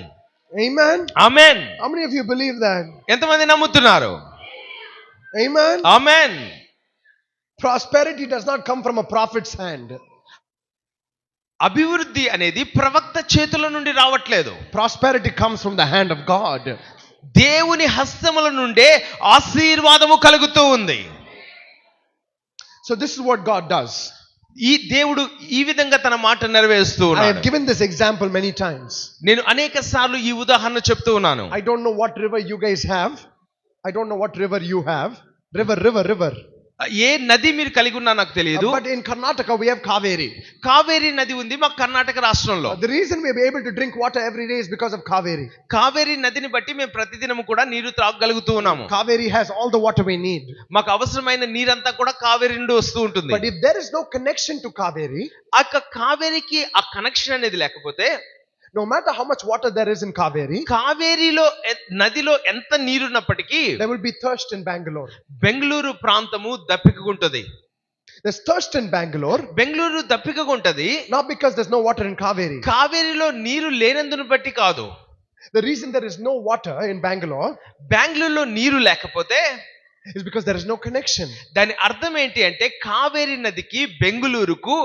Amen. Amen. How many of you believe that? ఎంతమంది నమ్ముతున్నారు? Amen. Amen. Prosperity does not come from a prophet's hand. అభివృద్ధి అనేది ప్రవక్త చేతుల నుండి రావట్లేదు. Prosperity comes from the hand of God. దేవుని హస్తముల నుండే ఆశీర్వాదము కలుగుతూ ఉంది. So this is what God does. ఈ దేవుడు ఈ విధంగా తన మాట నెరవేరుస్తూ I ఉన్నాడు. have given this example many times. నేను అనేక సార్లు ఈ ఉదాహరణ చెప్తూ ఉన్నాను. I don't know what river you guys have. I don't know what river you have. River. ఏ నది మీరు కలిగి ఉన్నా నాకు తెలియదు. But in Karnataka we have Kaveri. Kaveri నది ఉంది మా కర్ణాటక రాష్ట్రంలో. The reason we are able to drink water every day is because of Kaveri. Kaveri నదిని బట్టి మేము ప్రతిదినం కూడా నీరు త్రాగలుగుతూ ఉన్నాము. Kaveri has all the water we need. మాకు అవసరమైన నీరంతా కూడా కావేరీ నుండి వస్తూ ఉంటుంది. But if there is no connection to Kaveri, ఆ కావేరీకి ఆ కనెక్షన్ అనేది లేకపోతే, no matter how much water there is in Kaveri, కావేరీలో నదిలో ఎంత నీరున్నప్పటికీ there will be thirst in Bangalore. Bengaluru ప్రాంతము దప్పికగుంటది. There's thirst in Bangalore, Bengaluru దప్పికగుంటది not because there's no water in Kaveri. కావేరీలో నీరు లేనందును బట్టి కాదు. The reason there is no water in Bangalore బెంగళూరులో నీరు లేకపోతే is because there is no connection. దాని అర్థం ఏంటి అంటే కావేరీ నదికి బెంగళూరుకు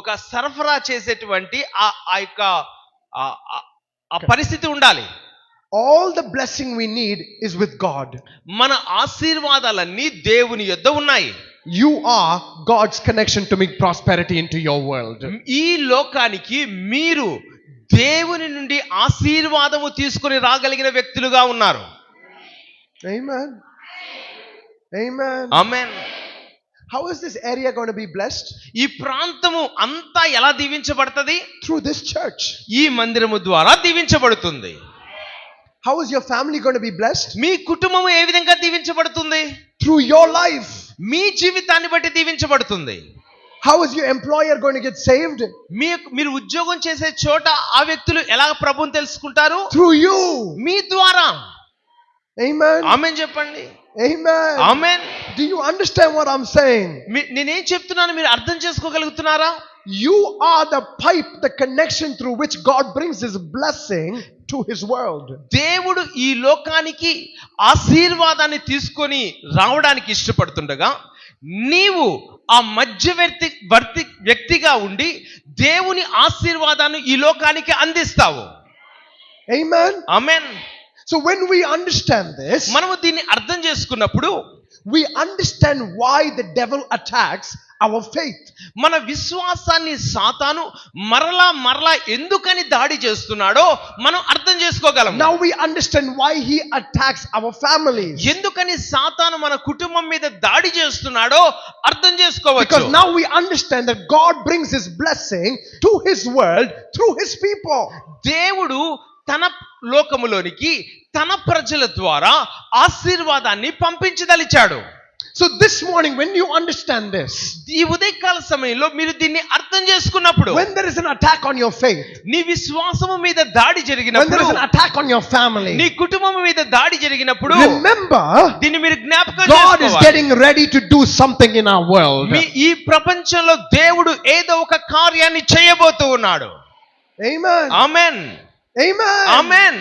ఒక సరఫరా చేసేటువంటి ఆ యొక్క ఆ పరిస్థితి ఉండాలి. All the blessing we need is with God. మన ఆశీర్వాదాలన్నీ దేవుని యొద్ద ఉన్నాయి. You are God's connection to make prosperity into your world. ఈ లోకానికి మీరు దేవుని నుండి ఆశీర్వాదము తీసుకొని రాగలిగిన వ్యక్తులుగా ఉన్నారు. Amen. Amen. Amen. How is this area going to be blessed? ఈ ప్రాంతము అంతా ఎలా దీవించబడుతుంది? Through this church. ఈ మందిరము ద్వారా దీవించబడుతుంది. How is your family going to be blessed? మీ కుటుంబము ఏ విధంగా దీవించబడుతుంది? Through your life. మీ జీవితాన్ని బట్టి దీవించబడుతుంది. How is your employer going to get saved? మీరు ఉద్యోగం చేసే చోట ఆ వ్యక్తులు ఎలా ప్రభువుని తెలుసుకుంటారు? Through you. మీ ద్వారా. Amen. ఆమేన్ చెప్పండి. Amen. Amen. Do you understand what I'm saying? నేనేం చెప్తున్నాను మీరు అర్థం చేసుకోగలుగుతున్నారా? You are the pipe, the connection through which God brings his blessing to his world. దేవుడు ఈ లోకానికి ఆశీర్వాదాన్ని తీసుకొని రావడానికి ఇష్టపడుతుండగా నీవు ఆ మధ్యవర్తి వ్యక్తిగా ఉండి దేవుని ఆశీర్వాదాన్ని ఈ లోకానికి అందిస్తావు. Amen. Amen. So when we understand this, మనము దీన్ని అర్థం చేసుకున్నప్పుడు we understand why the devil attacks our faith. మన విశ్వాసాన్ని సాతాను మరలా ఎందుకని దాడి చేస్తున్నాడో మనం అర్థం చేసుకోగలం. Now we understand why he attacks our families. ఎందుకని సాతాను మన కుటుంబం మీద దాడి చేస్తున్నాడో అర్థం చేసుకోవచ్చు. Because now we understand that God brings his blessing to his world through his people. దేవుడు తన లోకములోనికి తన ప్రజల ద్వారా ఆశీర్వాదాన్ని పంపించదలిచాడు. So this morning when you understand this, ఈ ఉదయకాల సమయంలో మీరు దీన్ని అర్థం చేసుకున్నప్పుడు, when there is an attack on your faith, నీ విశ్వాసము మీద దాడి when there జరిగినప్పుడు, is an attack on your family, నీ కుటుంబం మీద దాడి జరిగినప్పుడు remember దీన్ని మీరు జ్ఞాపకం God is చేసుకోవాలి. getting ready to do something in our world. ఈ ప్రపంచంలో దేవుడు ఏదో ఒక కార్యాన్ని చేయబోతూ ఉన్నాడు. Amen. ఆమేన్. Amen. ఆమేన్.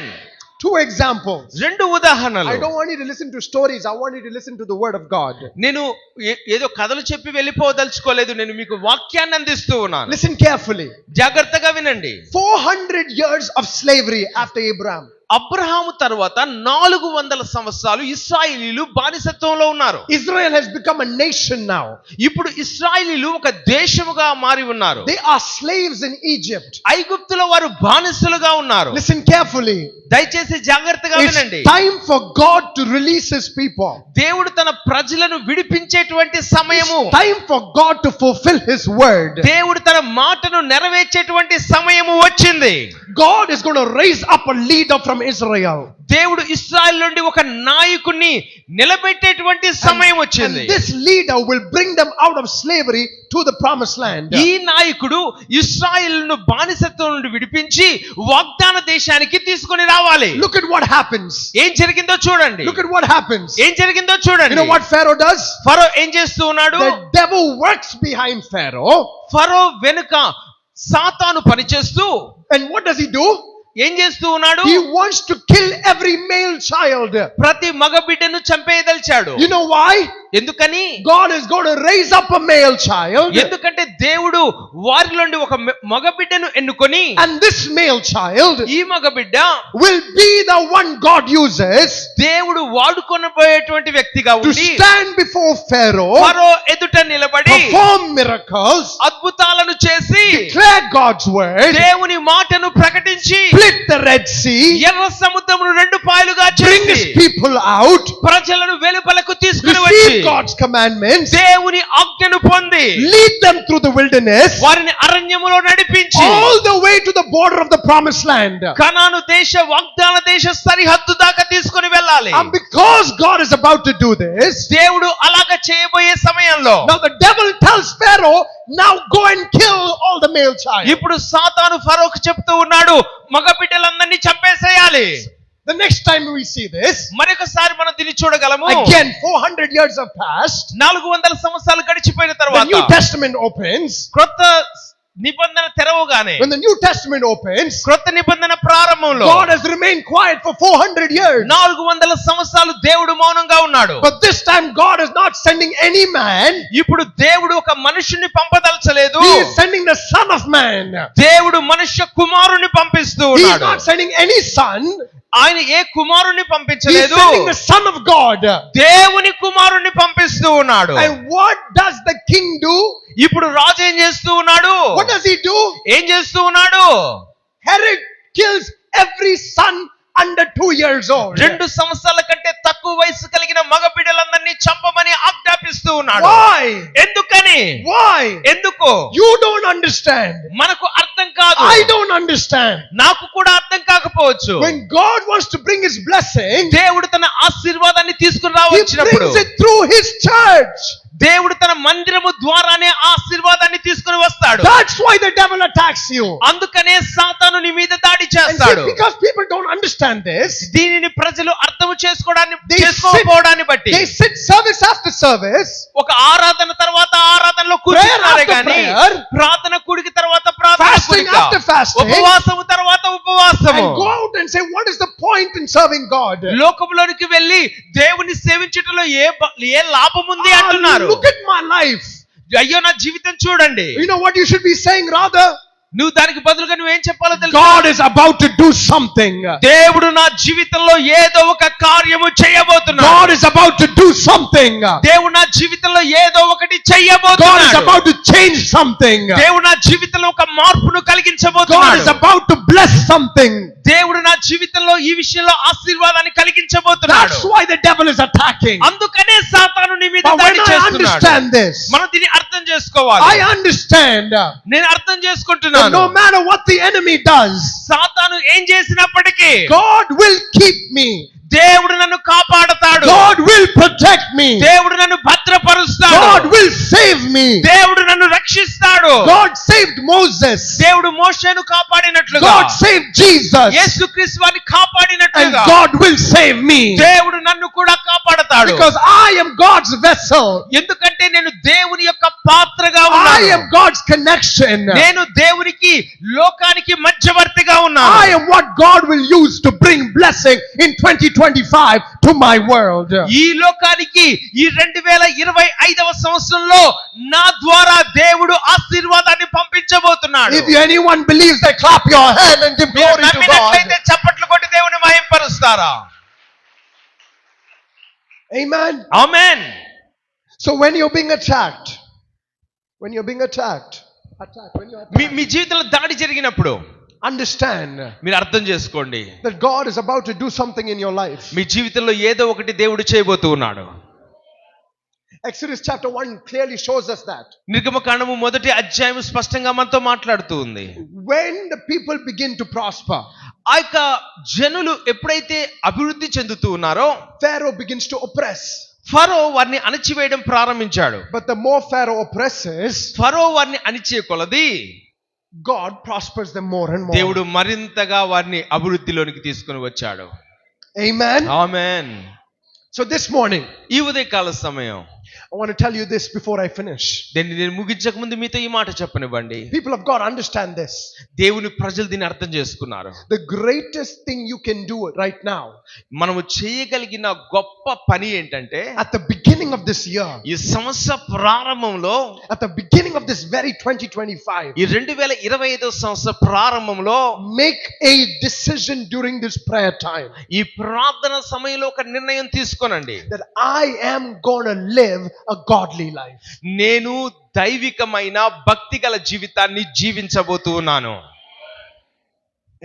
Two examples. రెండు ఉదాహరణలు. I don't want you to listen to stories. I want you to listen to the word of God. నేను ఏదో కథలు చెప్పి వెళ్ళిపోదలుచుకోలేదు. నేను మీకు వాక్యాన్ని అందిస్తూ ఉన్నాను. Listen carefully. జాగ్రత్తగా వినండి. 400 years of slavery after Abraham. Abraham తర్వాత 400 సంవత్సరాలు ఇశ్రాయేలీలు బానిసత్వంలో ఉన్నారు. Israel has become a nation now. ఇప్పుడు ఇశ్రాయేలీలు ఒక దేశముగా మారి ఉన్నారు. They are slaves in Egypt. ఐగుప్తులో వారు బానిసలుగా ఉన్నారు. Listen carefully. దయచేసి జాగ్రత్తగా వినండి. It's time for God to release his people. దేవుడు తన ప్రజలను విడిపించేటువంటి సమయము. It's time for God to fulfill his word. దేవుడు తన మాటను నెరవేర్చేటువంటి సమయము వచ్చింది. God is going to raise up a leader from Israel. దేవుడు ఇశ్రాయేలు నుండి ఒక నాయకుడిని నిలబెట్టేటువంటి సమయం వచ్చింది. And this leader will bring them out of slavery to the promised land. ఈ నాయకుడు ఇశ్రాయేలును బానిసత్వం నుండి విడిపించి వాగ్దాన దేశానికి తీసుకొని రావాలి. Look at what happens. ఏం జరిగిందో చూడండి. Look at what happens. ఏం జరిగిందో చూడండి. You know what Pharaoh does? ఫరో ఏం చేస్తూ ఉన్నాడు? The devil works behind Pharaoh. ఫరో వెనుక సాతాను పనిచేస్తూ, And what does he do? ఏం చేస్తూ ఉన్నాడు? He wants to kill every male child. ప్రతి మగ బిడ్డను చంపేయదలిచాడు. You know why? ఎందుకని? God is going to raise up a male child. ఎందుకంటే దేవుడు వారిలోండి ఒక మగ బిడ్డను ఎన్నుకొని, And this male child ఈ మగ బిడ్డ will be the one God uses దేవుడు వాడుకొనబోయేటువంటి వ్యక్తిగా to ఉండి stand before Pharaoh, ఫరో ఎదుట నిలబడి perform miracles, అద్భుతాలను చేసి declare God's word, దేవుని మాటను ప్రకటించి split the Red Sea, ఎర్ర సముద్రమును 2 పాయలుగా bring చేసి his people out, ప్రజలను వెలుపలకు తీసుకుని receive వచ్చి God's commandments, దేవుని ఆజ్ఞను పొంది lead them through the wilderness, వారిని అరణ్యములో నడిపించి all the way to the border of the promised land. కనాను దేశ వాగ్దాన దేశ సరిహద్దు దాకా తీసుకొని వెళ్ళాలి. And because God is about to do this, దేవుడు అలాగ చేయబోయే సమయంలో now the devil tells Pharaoh, now go and kill all the male child. ఇప్పుడు సాతాను ఫరోకు చెప్తూ ఉన్నాడు, మగ బిడ్డలందరినీ చంపేసేయాలి. The next time we see this, మరొకసారి మనం దీన్ని చూడగలము. again 400 years have passed, 400 సంవత్సరాలు గడిచిపోయిన the తర్వాత New Testament opens. క్రొత్త నిబంధన తెరవగానే, When the New Testament opens, క్రొత్త నిబంధన ప్రారంభంలో God has remained quiet for 400 years. 400 సంవత్సరాలు దేవుడు మౌనంగా ఉన్నాడు. But this time God is not sending any man. ఇప్పుడు దేవుడు ఒక మనుషుని పంపదలచలేదు. He is sending the Son of Man. దేవుడు మనుష్య కుమారుని పంపిస్తూ He is ఉన్నాడు. not sending any son. ఆయన ఏ కుమారుని He is పంపించలేదు, sending the Son of God. దేవుని కుమారుని పంపిస్తూ ఉన్నాడు. And what does the king do? ఇప్పుడు రాజు ఏం చేస్తూ ఉన్నాడు? What does he do? ఏం చేస్తూ ఉన్నాడు? Herod kills every son under 2 years old. 2 సంవత్సరాల కంటే తక్కువ వయసు కలిగిన మగ బిడ్డలందరినీ చంపమని ఆజ్ఞాపిస్తూ ఉన్నాడు. Why? ఎందుకని? Why? ఎందుకు? You don't understand. మనకు అర్థం కాదు. I don't understand. నాకు కూడా అర్థం కాకపోవచ్చు. When God wants to bring his blessing, దేవుడు తన ఆశీర్వాదాన్ని తీసుకుని he రావచ్చినప్పుడు brings it through his church. దేవుడు తన మందిరము ద్వారానే ఆశీర్వాదాన్ని తీసుకుని వస్తాడు. That's why the devil attacks you. అందుకనే సాతాను నీ మీద దాడి And see, చేస్తాడు. because people don't understand this, దీనిని ప్రజలు అర్థం They చేసుకోకపోవడాన్ని బట్టి they sit service after service, ఒక ఆరాధన తర్వాత ఆరాధనలో Prayer కూర్చుంటారే after గాని prayer, ప్రార్థన కూడిక తర్వాత ప్రార్థన fasting కూడిక, after fasting, ఉపవాసము తర్వాత ఉపవాసము, and go out and say, what is the point in serving God? లోకములోనికి వెళ్ళి దేవుని సేవించుటలో ఏ లాభం ఉంది అంటున్నారు. Look at my life. అయ్యో నా జీవితం చూడండి. You know what you should be saying rather? నువ్వు దానికి బదులుగా నువ్వేం చెప్పాలో తెలుసు? God is about to do something. దేవుడు నా జీవితంలో ఏదో ఒక కార్యము చేయబోతున్నాడు. God is about to do something. దేవుడు నా జీవితంలో ఏదో ఒకటి God is చేయబోతున్నాడు. about to change something. దేవుడు నా జీవితంలో ఒక మార్పును God is కలిగించబోతున్నాడు. about to bless something. దేవుడు నా జీవితంలో ఈ విషయంలో ఆశీర్వాదాన్ని కలిగించబోతున్నాడు. That's why the devil is attacking. అందుకనే సాతాను నీ మీద But when దాడి I చేస్తున్నాడు. understand this, మనం దీన్ని అర్థం చేసుకోవాలి. I understand నేను అర్థం that చేసుకుంటున్నాను. no matter what the enemy does, సాతాను ఏం చేసినప్పటికీ God will keep me. దేవుడు నన్ను కాపాడతాడు. God will protect me. దేవుడు నన్ను భద్రపరుస్తాడు. God will save me. దేవుడు నన్ను రక్షిస్తాడు. God saved Moses. దేవుడు మోషేను కాపాడినట్లుగా, God saved Jesus. యేసుక్రీస్తు వారిని And కాపాడినట్లుగా God will save me. దేవుడు నన్ను కూడా కాపాడతాడు. Because I am God's vessel. ఎందుకంటే నేను దేవుని యొక్క పాత్రగా I ఉన్నాను. am God's connection. నేను దేవునికి లోకానికి మధ్యవర్తిగా ఉన్నాను. I am what God will use to bring blessing in 2025 to my world. ఈ లోకానికి ఈ 2025వ సంవత్సరంలో నా ద్వారా దేవుడు ఆశీర్వాదాన్ని పంపించబోతున్నాడు. If anyone believes that, clap your hand and give మీరు glory to నమ్మినట్లయితే God. చప్పట్లు కొట్టి దేవుని మహింపరుస్తారా? Amen. Amen. So when you're being attacked, when you're being attacked, when you're attacked, మీ జీవితంలో దాడి జరిగినప్పుడు understand మీరు అర్థం చేసుకోండి, that God is about to do something in your life. మీ జీవితంలో ఏదో ఒకటి దేవుడు చేయబోతూ ఉన్నాడు. Exodus chapter 1 clearly shows us that. నిర్గమకాండము 1వ అధ్యాయం స్పష్టంగా మనతో మాట్లాడుతూ ఉంది. When the people begin to prosper, ఆ యొక్క జనులు ఎప్పుడైతే అభివృద్ధి చెందుతూ ఉన్నారో Pharaoh begins to oppress. ఫరో వారిని అణచివేయడం ప్రారంభించాడు. But the more Pharaoh oppresses, ఫరో వారిని అణిచే కొలది God prospers them more and more. దేవుడు మరింతగా వారిని అభివృద్ధిలోనికి తీసుకొని వచ్చాడు. Amen. Amen. So this morning, ఈ ఉదయకాల సమయం I want to tell you this before I finish. నేను ముగించక ముందు మీతో ఈ మాట చెప్పనివ్వండి. People of God, understand this. దేవుని ప్రజలు దీన్ని అర్థం చేసుకున్నారు. The greatest thing you can do right now, మనము చేయగలిగిన గొప్ప పని ఏంటంటే, at the beginning of this year, ఈ సంవత్సర ప్రారంభంలో, at the beginning of this very 2025, ఈ 2025వ సంవత్సర ప్రారంభంలో make a decision during this prayer time ఈ ప్రార్థన సమయంలో ఒక నిర్ణయం తీసుకోనండి. that I am going to live a godly life. నేను దైవికమైన భక్తిగల జీవితాన్ని జీవించబోతున్నాను.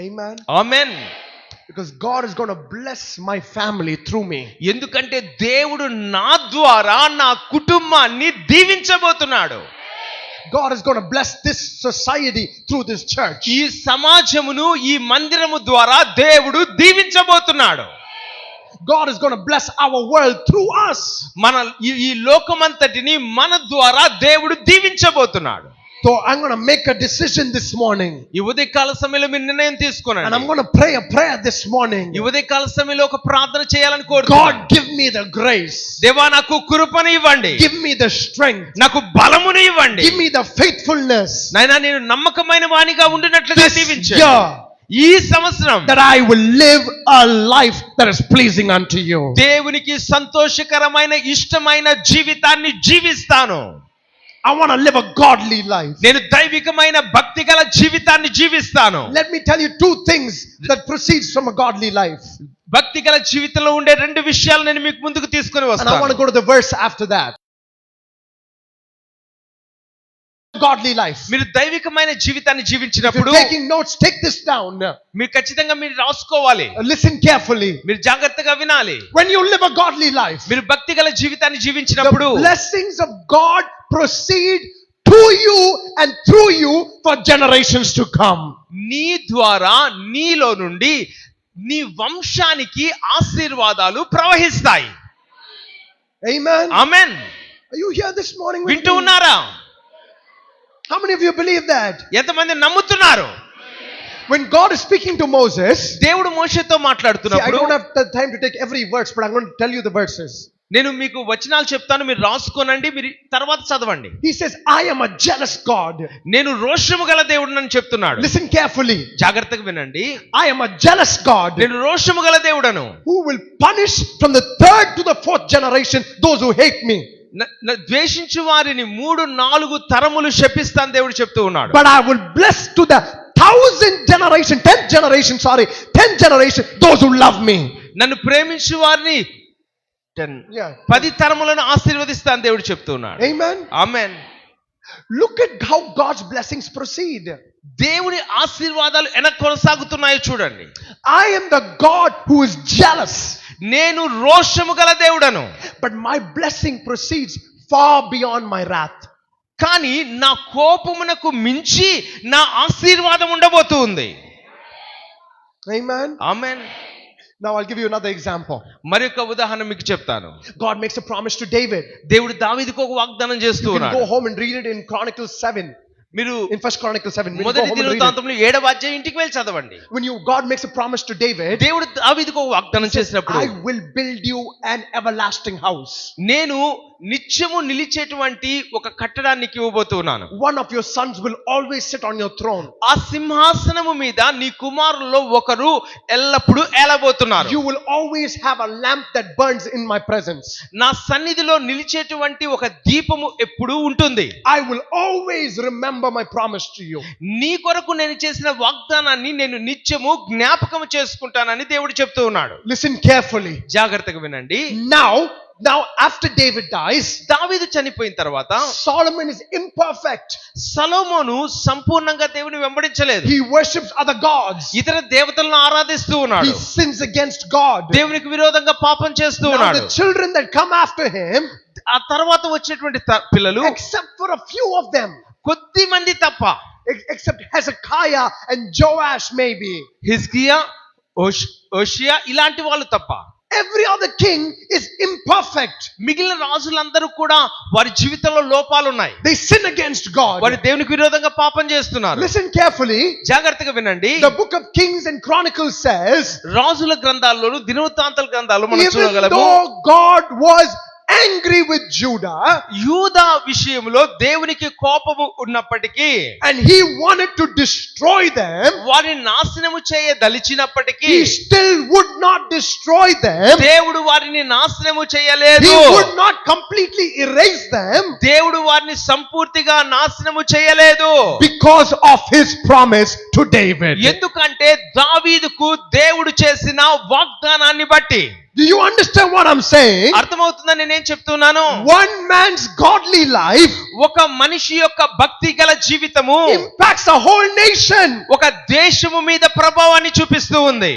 Amen. Amen. Because God is going to bless my family through me. ఎందుకంటే దేవుడు నా ద్వారా నా కుటుంబాన్ని దీవించబోతున్నాడు. God is going to bless this society through this church. ఈ సమాజమును ఈ మందిరము ద్వారా దేవుడు దీవించబోతున్నాడు. God is going to bless our world through us. మన ఈ లోకమంతటిని మన ద్వారా దేవుడు దీవించబోతున్నాడు. So I'm going to make a decision this morning. ఈ ఉదయకాల సమయంలో మీరు నిర్ణయం And I'm తీసుకోనండి. going to pray a prayer this morning. ఈ ఉదయకాల సమయంలో ఒక ప్రార్థన చేయాలని కోరుతున్నాను. God, give me the grace. దేవా నాకు కృపను ఇవ్వండి, Give me the strength. నాకు బలమును ఇవ్వండి, Give me the faithfulness. నాయనా నేను నమ్మకమైన వానిగా ఉండినట్లుగా This దీవించండి. year, ఈ సంవత్సరం that I will live a life that is pleasing unto you. దేవునికి సంతోషకరమైన ఇష్టమైన జీవితాన్ని జీవిస్తాను. I want to live a godly life. నేను దైవికమైన భక్తి గల జీవితాన్ని జీవిస్తాను. Let me tell you two things that proceeds from a godly life. భక్తి గల జీవితంలో ఉండే రెండు విషయాలు నేను మీకు ముందుకు తీసుకొని And I want to వస్తాను. go to the verse after that. Godly life. మీరు దైవికమైన జీవితాన్ని If జీవించినప్పుడు you're taking notes, take this down. మీరు ఖచ్చితంగా మీరు రాసుకోవాలి, Listen carefully. మీరు జాగ్రత్తగా వినాలి. When you live a godly life, మీరు భక్తి గల జీవితాన్ని the జీవించినప్పుడు blessings of God proceed to you and through you for generations to come. నీ ద్వారా నీలో నుండి నీ వంశానికి ఆశీర్వాదాలు ప్రవహిస్తాయి. Amen. Amen. Are you here this morning with వింటూ me? ఉన్నారా? How many of you believe that? ఎంతమంది నమ్ముతున్నారు? When God is speaking to Moses, దేవుడు మోషేతో see, I మాట్లాడుతున్నప్పుడు don't have the time to take every verse, but I'm going to tell you the verses. నేను మీకు వచనాలు చెప్తాను, మీరు రాసుకోనండి, మీరు తర్వాత చదవండి. He says, I am a jealous God. నేను రోషము గల దేవుడిని చెప్తున్నాడు. Listen carefully. జాగ్రత్తగా వినండి. I am a jealous God నేను రోషము గల దేవుడను, who will punish from the third to the fourth generation those who hate me. ద్వేషించు వారిని 3-4 తరములు శపిస్తాను దేవుడు చెప్తూ ఉన్నాడు. But I will bless to the 10th generation those who love me. నన్ను ప్రేమించు వారిని 10 తరములను ఆశీర్వదిస్తాను దేవుడు చెప్తూ ఉన్నాడు. Amen. Amen. Look at how God's blessings proceed. దేవుని ఆశీర్వాదాలు ఎలా కొనసాగుతున్నాయో చూడండి. I am the God who is jealous, నేను రోషము గల దేవుడను, but my blessing proceeds far beyond my wrath. కానీ నా కోపమునకు మించి నా ఆశీర్వాదం ఉండబోతుంది. Amen. Amen. Now I'll give you another example. మరొక ఉదాహరణ మీకు చెప్తాను. God makes a promise to David. దేవుడు దావీదుకు ఒక వాగ్దానం చేస్తూ You can ఉన్నాడు. go home and read it in Chronicles 7. మీరు In 1 Chronicles 7. When you go మొదటి home and read it. దినవృత్తాంతంలో 7వ అధ్యాయం ఇంటికి వెళ్ళి చదవండి. When God makes a promise to David, దేవుడు దావీదుకు ఒక వాగ్దానం చేసినప్పుడు, I will build you an everlasting house. నేను నిత్యము నిలిచేటువంటి ఒక కట్టడానికి ఇవ్వబోతున్నాను. One of your sons will always sit on your throne. ఆ సింహాసనము మీద నీ కుమారుల్లో ఒకరు ఎల్లప్పుడూ ఏలబోతున్నారు. You will always have a lamp that burns in my presence. నా సన్నిధిలో నిలిచేటువంటి ఒక దీపము ఎప్పుడూ ఉంటుంది. I will always remember my promise to you. నీ కొరకు నేను చేసిన వాగ్దానాన్ని నేను నిత్యము జ్ఞాపకం చేసుకుంటానని దేవుడు చెప్తూ ఉన్నాడు. Listen carefully. జాగ్రత్తగా వినండి. Now after David dies, దావీదు చనిపోయిన తర్వాత Solomon is imperfect. సొలొమోను సంపూర్ణంగా దేవుని వెంబడించలేదు. He worships other gods. ఇతర దేవతలను ఆరాధిస్తూ ఉన్నాడు. He sins against God. దేవునికి విరోధంగా పాపం చేస్తూ Now ఉన్నాడు. the children that come after him, ఆ తర్వాత వచ్చేటువంటి పిల్లలు except for a few of them, కొద్ది మంది తప్ప, except Hezekiah and Joash maybe, హిజ్కియా, ఓషియా ఇలాంటి వాళ్ళు తప్ప, every other king is imperfect. మిగిలిన రాజులందరూ కూడా వారి జీవితంలో లోపాలు ఉన్నాయి. They sin against God. వారు దేవునికి విరోధంగా పాపం చేస్తున్నారు. Listen carefully. జాగ్రత్తగా వినండి. The book of Kings and Chronicles says, రాజుల గ్రంథాల్లోను దినవృత్తాంతాల గ్రంథాలు మనం even చూడగలము. though God was angry with Judah, యూదా విషయంలో దేవునికి కోపము ఉన్నప్పటికీ, and he wanted to destroy them, వారిని నాశనము చేయదలిచినప్పటికీ, he still would not destroy them. దేవుడు వారిని నాశనము చేయలేదు. He would not completely erase them దేవుడు వారిని సంపూర్తిగా నాశనము చేయలేదు. because of his promise to David. ఎందుకంటే దావీదుకు దేవుడు చేసిన వాగ్దానాన్ని బట్టి. Do you understand what I'm saying? అర్థమవుతుందని నేనేం చెప్తున్నాను? One man's godly life ఒక మనిషి యొక్క భక్తి గల జీవితము impacts a whole nation. ఒక దేశము మీద ప్రభావాన్ని చూపిస్తూ ఉంది.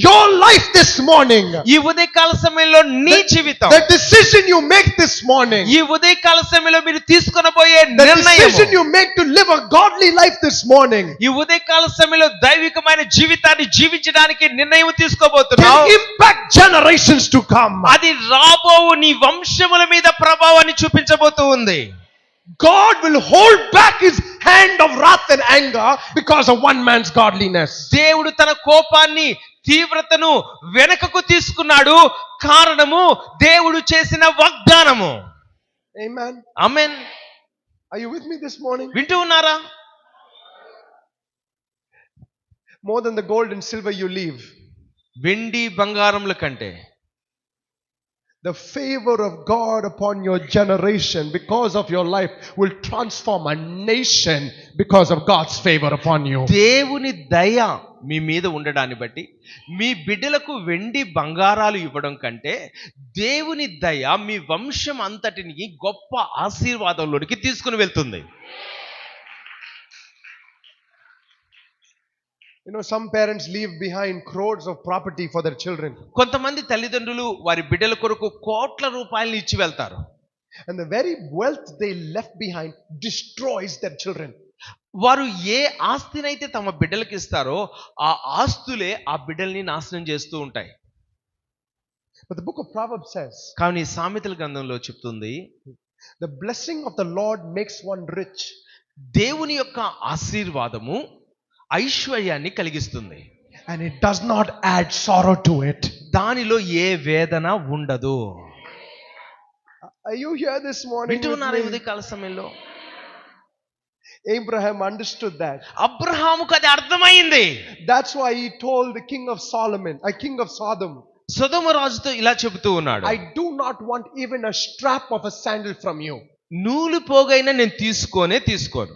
Your life this morning, ఈ ఉదయకాల సమయంలో నీ జీవితం, the decision you make this morning, ఈ ఉదయకాల సమయంలో మీరు తీసుకొనబోయే the నిర్ణయం, decision you make to live a godly life this morning, ఈ ఉదయకాల సమయంలో దైవికమైన జీవితాన్ని జీవించడానికి నిర్ణయం can తీసుకోబోతున్నావు. impact generations to come. అది రాబో నీ వంశముల మీద ప్రభావాన్ని చూపించబోతూ ఉంది. God will hold back his hand of wrath and anger because of one man's godliness. దేవుడు తన కోపాన్ని, తీవ్రతను వెనకకు తీసుకున్నాడు. కారణము దేవుడు చేసిన వాగ్దానము. Amen. Amen. Are you with me this morning? వింటూ ఉన్నారా? More than the gold and silver you leave, వెండి బంగారముల కంటే the favor of God upon your generation because of your life will transform a nation because of God's favor upon you. దేవుని దయ మీ మీద ఉండడాన్ని బట్టి మీ బిడ్డలకు వెండి బంగారాలు ఇవ్వడం కంటే దేవుని దయ మీ వంశం అంతటిని గొప్ప ఆశీర్వాదంలోనికి తీసుకుని వెళ్తుంది. You know, some parents leave behind crores of property for their children. కొంతమంది తల్లిదండ్రులు వారి బిడ్డల కొరకు కోట్ల రూపాయలు ఇచ్చి వెళ్తారు. And the very wealth they left behind destroys their children. వారు ఏ ఆస్తినైతే తమ బిడ్డలకు ఇస్తారో ఆ ఆస్తులే ఆ బిడ్డల్ని నాశనం చేస్తూ ఉంటాయి. But the book of Proverbs says, కానీ సామెతల గ్రంథంలో చెప్తుంది, the blessing of the Lord makes one rich. దేవుని యొక్క ఆశీర్వాదము ఐశ్వర్యాన్ని కలిగిస్తుంది. And it does not add sorrow to it. దానిలో ఏ వేదన ఉండదు. Are you here this morning? వింటున్నారా with me? ఉదయకాల సమయంలో? Abraham understood that. అబ్రహాముకు అది అర్థమైంది. That's why he told the king of Solomon, a king of Sodom, సొదొమ రాజుతో ఇలా చెబుతూ ఉన్నాడు, I do not want even a strap of a sandal from you. నూలు పోగైనా నేను తీసుకోను.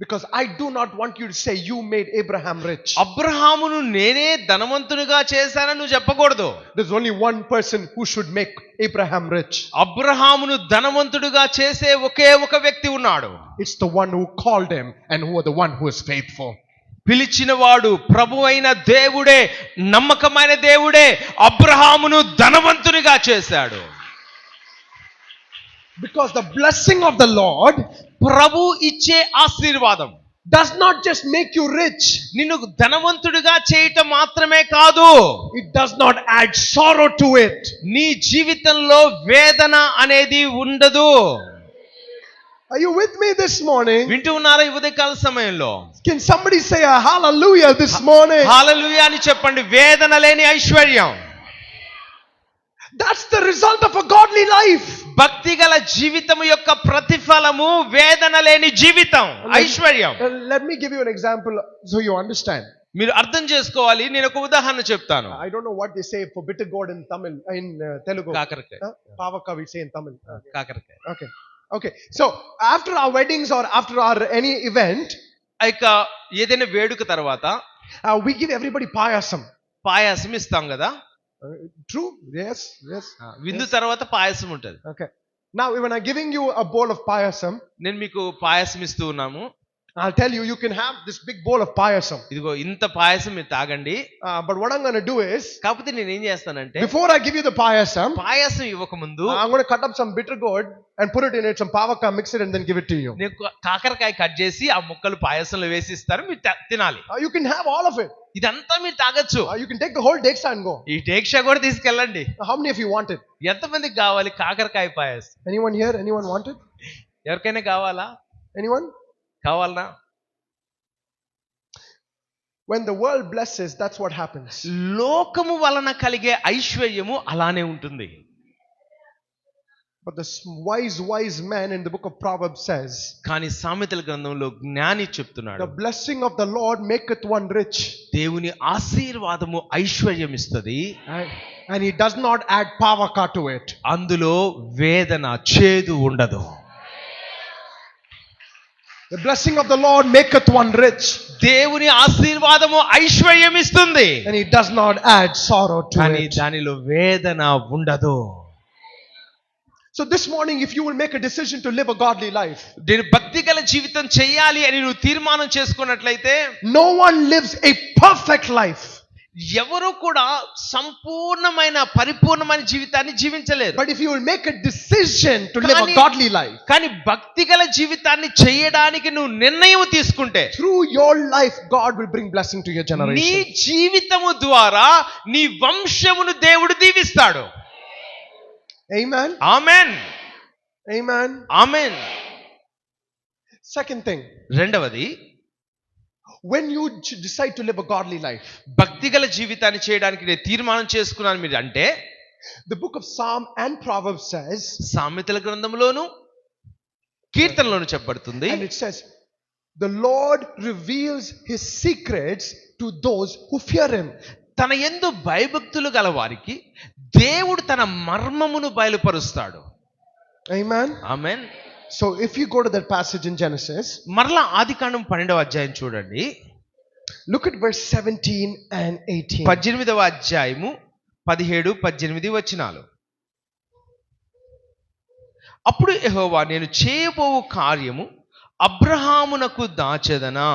Because I do not want you to say you made Abraham rich. అబ్రహామును నేనే ధనవంతునిగా చేశానని నువ్వు చెప్పకూడదు. There's only one person who should make Abraham rich. అబ్రహామును ధనవంతుడిగా చేసే ఒకే ఒక వ్యక్తి ఉన్నాడు. It's the one who called him and who are the one who is faithful. పిలిచినవాడు ప్రభువైన దేవుడే, నమ్మకమైన దేవుడే అబ్రహామును ధనవంతునిగా చేశాడు. Because the blessing of the Lord ప్రభు ఇచ్చే ఆశీర్వాదం does not just make you rich. నిన్ను ధనవంతుడిగా చేయటం మాత్రమే కాదు, It does not add sorrow to it. నీ జీవితంలో వేదన అనేది ఉండదు. Are you with me this morning? వింటూ ఉన్నారా ఈ ఉదయకాల సమయంలో? Can somebody say a hallelujah this morning? హల్లెలూయా అని చెప్పండి. వేదన లేని ఐశ్వర్యం. That's the result of a godly life. భక్తి గల జీవితము యొక్క ప్రతిఫలము వేదన లేని జీవితం, ఐశ్వర్యం. Let me give you an example so you understand. మీరు అర్థం చేసుకోవాలి. నేను ఒక ఉదాహరణ చెప్తాను. I don't know what they say for bitter gourd in Tamil, in Telugu. కాకరకాయ. Pavaka we say in Tamil. కాకరకాయ. Okay. So after our weddings or after our any event, ఇక ఏదైనా వేడుక తర్వాత we give everybody payasam. పాయసం ఇస్తాం కదా. True? Yes. విందు తర్వాత పాయసం ఉంటది. Okay. Now when I'm giving you a bowl of payasam, నేను మీకు పాయసం ఇస్తూ ఉన్నాము. I'll tell you can have this big bowl of payasam. ఇదిగో ఇంత పాయసం మీరు తాగండి. But what I'm going to do is, కాకపోతే నేను ఏం చేస్తానంటే, before I give you the payasam, పాయసం ఇవ్వక ముందు I'm going to cut up some bitter gourd and put it in it, some pavaka, mix it and then give it to you. నేను కాకరకాయ cut చేసి ఆ ముక్కలు పాయసంలో వేసి ఇస్తారు, మీరు తినాలి. You can have all of it. ఇదంతా మీరు తాగొచ్చు. You can take the whole deksha and go. ఈ టేక్షా కూడా తీసుకెళ్ళండి. How many of you want it? ఎంతమందికి కావాలి కాకరకాయ పాయసం? Anyone here? Anyone want it? ఎవరికైనా కావాలా? Anyone? కావాలనా? When the world blesses, that's what happens. లోకము వలన కలిగే ఐశ్వర్యము అలానే ఉంటుంది. But the wise man in the book of Proverbs says, కానీ సామెతల గ్రంథంలో జ్ఞాని చెప్తున్నాడు, the blessing of the Lord maketh one rich. దేవుని ఆశీర్వాదము ఐశ్వర్యం ఇస్తది. And he does not add pavaka to it. అందులో వేదన, చేదు ఉండదు. The blessing of the Lord maketh one rich. దేవుని ఆశీర్వాదము ఐశ్వర్యం ఇస్తుంది. And he does not add sorrow to కానీ it. దానిలో వేదన ఉండదు. So this morning, if you will make a decision to live a godly life, నేను భక్తి గల జీవితం చేయాలి అని నువ్వు తీర్మానం చేసుకున్నట్లయితే, no one lives a perfect life. ఎవరు కూడా సంపూర్ణమైన పరిపూర్ణమైన జీవితాన్ని జీవించలేరు. But if you will make a decision to live a godly life, కానీ భక్తిగల జీవితాన్ని చేయడానికి నువ్వు నిర్ణయం తీసుకుంటే through your life, God will bring blessing to your నీ generation. జీవితము ద్వారా నీ వంశమును దేవుడు దీవిస్తాడు. Amen. ఆమేన్. Amen. ఆమేన్. Second thing, రెండవది, when you decide to live a godly life, భక్తిగల జీవితాన్ని చేయడానికి నేను తీర్మానం చేసుకున్నాను మీరు అంటే, the book of Psalm and Proverbs says, సామెతల గ్రంథంలోను కీర్తనలోను చెప్పబడుతుంది, and it says, the Lord reveals his secrets to those who fear him. తన యందు భయభక్తులు గల వారికి దేవుడు తన మర్మమును బయలుపరుస్తాడు. Amen. Amen. So if you go to that passage in Genesis, మరలా ఆదికాండం 12వ అధ్యాయం చూడండి. look at verse 17 and 18. 18వ అధ్యాయము 17, 18 వచనాలు. అప్పుడు యెహోవా, నేను చేయబోవు కార్యము అబ్రహామునకు దాచెదనా,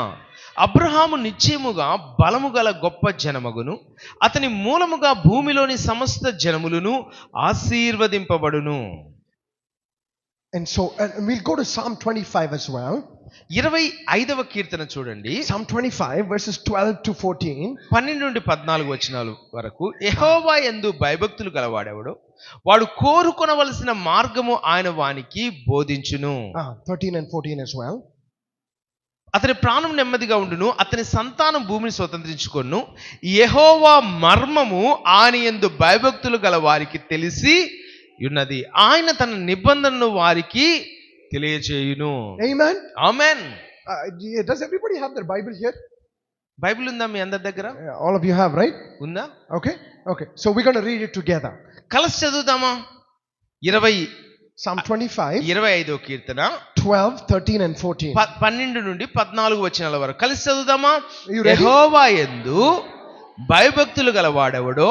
అబ్రహాము నిశ్చయముగా బలము గల గొప్ప జనమగును, అతని మూలముగా భూమిలోని సమస్త జనములను ఆశీర్వదింపబడును. And so we'll go to Psalm 25 as well. 25వ కీర్తన చూడండి. Psalm 25 verses 12 to 14. 12 నుండి 14 వచనాల వరకు. యెహోవా యందు భయభక్తులు గలవాడెవడో వాడు కోరుకొనవలసిన మార్గము ఆయన వానికి బోధించును. 13 and 14 as well. అతని ప్రాణం నెమ్మదిగా ఉండును, అతని సంతానం భూమిని స్వతంత్రించుకొను. యెహోవా మర్మము ఆయన యందు భయభక్తులు గల వారికి తెలిసి ఉన్నది, ఆయన తన నిబంధనను వారికి తెలియజేయును. Amen. Amen. Does everybody have their Bible here? Bible ఉందా మీ అందరి దగ్గర? All of you have, right? ఉందా? Okay. So we're going to read it together. కలిసి చదువుదామా? Psalm 25, 25వ Keerthana 12, 13 and 14. 12 నుండి 14 వచనాల వరకు కలిసి చదువుదామా? You ready? యెహోవా యందు భయభక్తులు గలవాడెవడో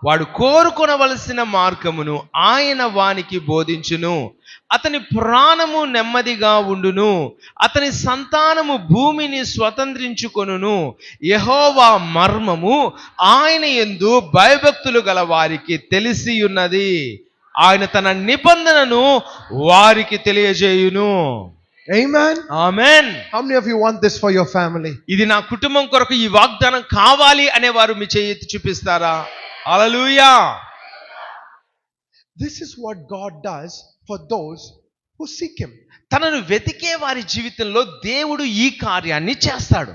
వాడు కోరుకొనవలసిన మార్గమును ఆయన వానికి బోధించును, అతని ప్రాణము నెమ్మదిగా ఉండును, అతని సంతానము భూమిని స్వతంత్రించుకొనును. యెహోవా మర్మము ఆయన యందు భయభక్తులు గల వారికి తెలిసి ఉన్నది, ఆయన తన నిబంధనను వారికి తెలియజేయును. Amen. Amen. How many of you want this for your family? ఇది నా కుటుంబం కొరకు ఈ వాగ్దానం కావాలి అనేవారు మీ చేయి ఎత్తి చూపిస్తారా? హల్లెలూయా. This is what God does for those who seek him. తనను వెతికే వారి జీవితంలో దేవుడు ఈ కార్యాన్ని చేస్తాడు.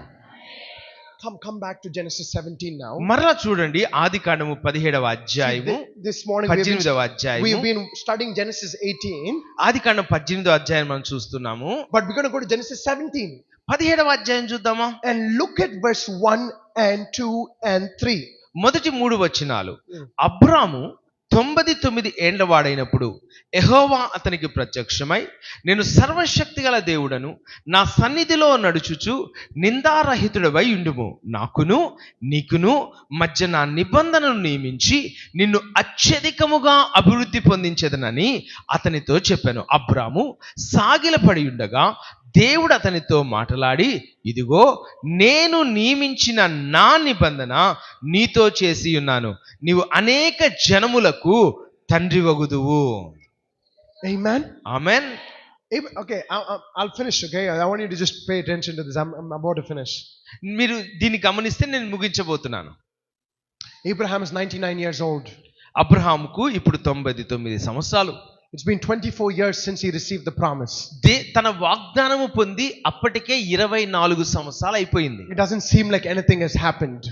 Come back to Genesis 17 now. మరలా చూడండి ఆదికాండము 17వ అధ్యాయము. This morning 18వ అధ్యాయము. we've been studying Genesis 18. ఆదికాండం 18వ అధ్యాయం మనం చూస్తున్నాము. But we're going to go to Genesis 17. 17వ అధ్యాయం చూద్దామా? And look at verse 1 and 2 and 3. మొదటి 3 వచనాలు. అబ్రాము 99 ఏండ్ల వాడైనప్పుడు యెహోవా అతనికి ప్రత్యక్షమై, నేను సర్వశక్తి గల దేవుడను, నా సన్నిధిలో నడుచుచు నిందారహితుడవై ఉండుము, నాకును నీకును మధ్య నా నిబంధనను నియమించి నిన్ను అత్యధికముగా అభివృద్ధి పొందించెదనని అతనితో చెప్పాను. అబ్రాము సాగిలపడి ఉండగా దేవుడు అతనితో మాట్లాడి, ఇదిగో నేను నియమించిన నా నిబంధన నీతో చేసి ఉన్నాను, నీవు అనేక జనములకు తండ్రి వగుదువు. Amen. Amen. Okay, I'll finish. Okay, I want you to just pay attention to this. I'm about to finish. మీరు దీన్ని గమనిస్తే నేను ముగించబోతున్నాను. Abraham is 99 years old. అబ్రహాముకు ఇప్పుడు 99 సంవత్సరాలు. It's been 24 years since he received the promise. తన వాగ్దానము పొంది అప్పటికే 24 సంవత్సరాలు అయిపోయింది. It doesn't seem like anything has happened.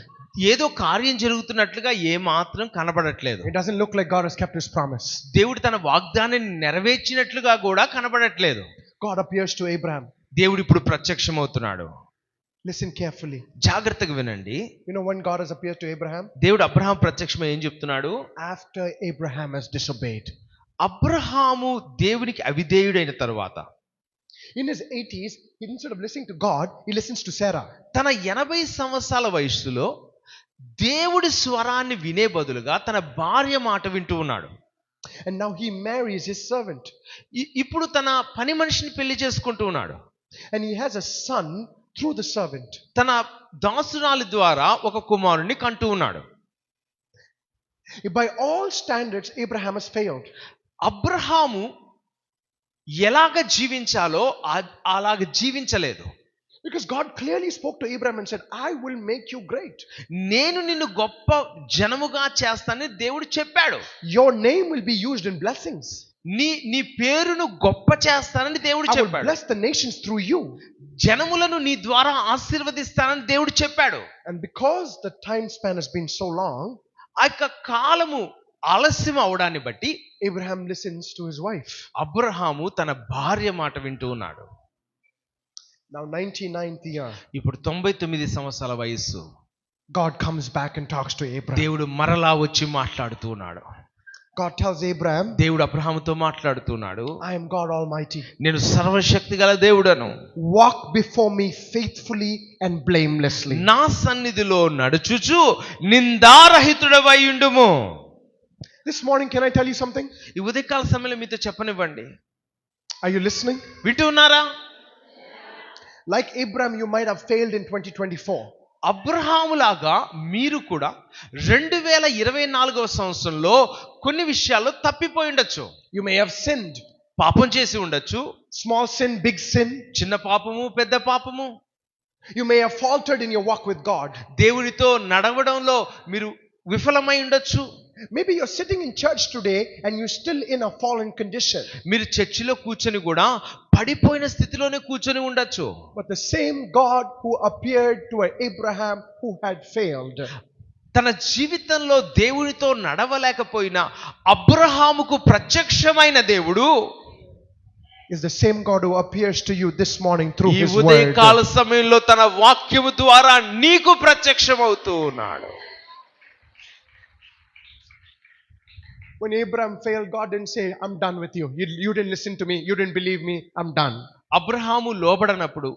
ఏదో కార్యం జరుగుతున్నట్లుగా ఏ మాత్రం కనబడట్లేదు. It doesn't look like God has kept his promise. దేవుడు తన వాగ్దానాన్ని నెరవేర్చినట్లుగా కూడా కనబడట్లేదు. God appears to Abraham. దేవుడు ఇప్పుడు ప్రత్యక్షమవుతున్నాడు. Listen carefully. జాగ్రత్తగా వినండి. You know when God has appeared to Abraham? దేవుడు అబ్రహాం ప్రత్యక్షమై ఏం చెప్తున్నాడు? After Abraham has disobeyed. Abraham దేవునికి అవిధేయుడైన తరువాత, in his 80s, instead of listening to God, he listens to Sarah. తన 80 సంవత్సరాల వయస్సులో దేవుడి స్వరాన్ని వినే బదులుగా తన భార్య మాట వింటూ ఉన్నాడు. And now he marries his servant. ఇప్పుడు తన పని మనిషిని పెళ్లి చేసుకుంటూ ఉన్నాడు. And he has a son through the servant. తన దాసురాలి ద్వారా ఒక కుమారుణ్ణి కంటూ ఉన్నాడు. By all standards, Abraham has failed. Abraham ఎలాగ జీవించాలో అలాగ జీవించలేదు. Because God clearly spoke to Abraham and said, I will make you great. నేను నిన్ను గొప్ప జనముగా చేస్తానని దేవుడు చెప్పాడు. Your name will be used in blessings. నీ పేరును గొప్ప చేస్తానని దేవుడు I will చెప్పాడు. bless the nations through you. జనములను నీ ద్వారా ఆశీర్వదిస్తానని దేవుడు చెప్పాడు. And because the time span has been so long, ఆ యొక్క కాలము ఆలస్యం అవడాన్ని బట్టి Abraham listens to his wife. Abraham తన భార్య మాట వింటూ ఉన్నాడు. Now 99th year, ఇప్పుడు 99 సంవత్సరాల వయస్సు. God comes back and talks to Abraham. దేవుడు మరలా వచ్చి మాట్లాడుతూ ఉన్నాడు. God tells Abraham, దేవుడు అబ్రహాముతో మాట్లాడుతున్నాడు. I am God Almighty. నేను సర్వశక్తి గల దేవుడను. Walk before me faithfully and blamelessly. నా సన్నిధిలో నడుచుచు నిందారహితుడవై ఉండుము. This morning, can I tell you something? ఈ ఉదయకాల సమయంలో మీతో చెప్పనివ్వండి. Are you listening? వింటూ ఉన్నారా? Like Abraham, you might have failed in 2024. అబ్రహాములాగా మీరు కూడా 2024వ సంవత్సరంలో కొన్ని విషయాల్లో తప్పిపోయి ఉండొచ్చు. You may have sinned. పాపం చేసి ఉండొచ్చు. Small sin, big sin. చిన్న పాపము, పెద్ద పాపము. You may have faltered in your walk with God. దేవునితో నడవడంలో మీరు విఫలమై ఉండొచ్చు. Maybe you're sitting in church today and you're still in a fallen condition. మీరు చర్చిలో కూర్చొని కూడా పడిపోయిన స్థితిలోనే కూర్చొని ఉండొచ్చు. But the same God who appeared to Abraham who had failed, తన జీవితంలో దేవునితో నడవలేకపోయిన అబ్రహాముకు ప్రత్యక్షమైన దేవుడు is the same God who appears to you this morning through ఈ his ఉదయకాల word. సమయంలో తన వాక్యము ద్వారా నీకు ప్రత్యక్షమవుతూ ఉన్నాడు. When Abraham failed, God didn't say, I'm done with you. You didn't listen to me. You didn't believe me. I'm done. Abraham లోబడనప్పుడు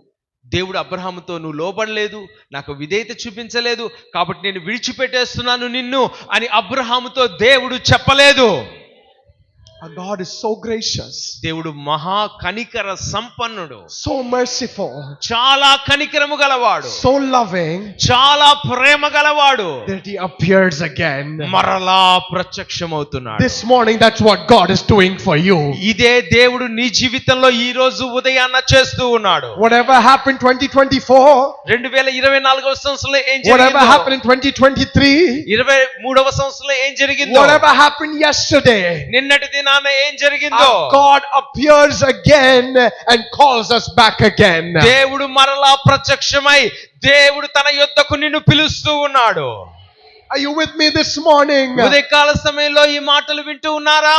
దేవుడు అబ్రహాముతో నువ్వు లోబడలేదు, నాకు విధేయత చూపించలేదు, కాబట్టి నేను విడిచిపెట్టేస్తున్నాను నిన్ను అని అబ్రహాముతో దేవుడు చెప్పలేదు. Our God is so gracious, దేవుడు మహా కనికర సంపన్నుడు, so merciful, చాలా కనికరము గలవాడు, so loving, చాలా ప్రేమ గలవాడు, that he appears again. మరలా ప్రత్యక్షమవుతున్నాడు. This morning, that's what God is doing for you. ఇదే దేవుడు నీ జీవితంలో ఈ రోజు ఉదయాన్న చేస్తూ ఉన్నాడు. Whatever happened 2024, 2024వ సంవత్సరంలో ఏం whatever జరిగిందో, happened in 2023, 23వ సంవత్సరంలో ఏం జరిగిందో, whatever happened yesterday, నిన్నటి దినాన ఏం జరిగిందో, our God appears again and calls us back again. దేవుడు మరలా ప్రత్యక్షమై దేవుడు తన యొద్దకు నిన్ను పిలుస్తూ ఉన్నాడు. Are you with me this morning? ఉదయకాల సమయంలో ఈ మాటలు వింటూ ఉన్నారా?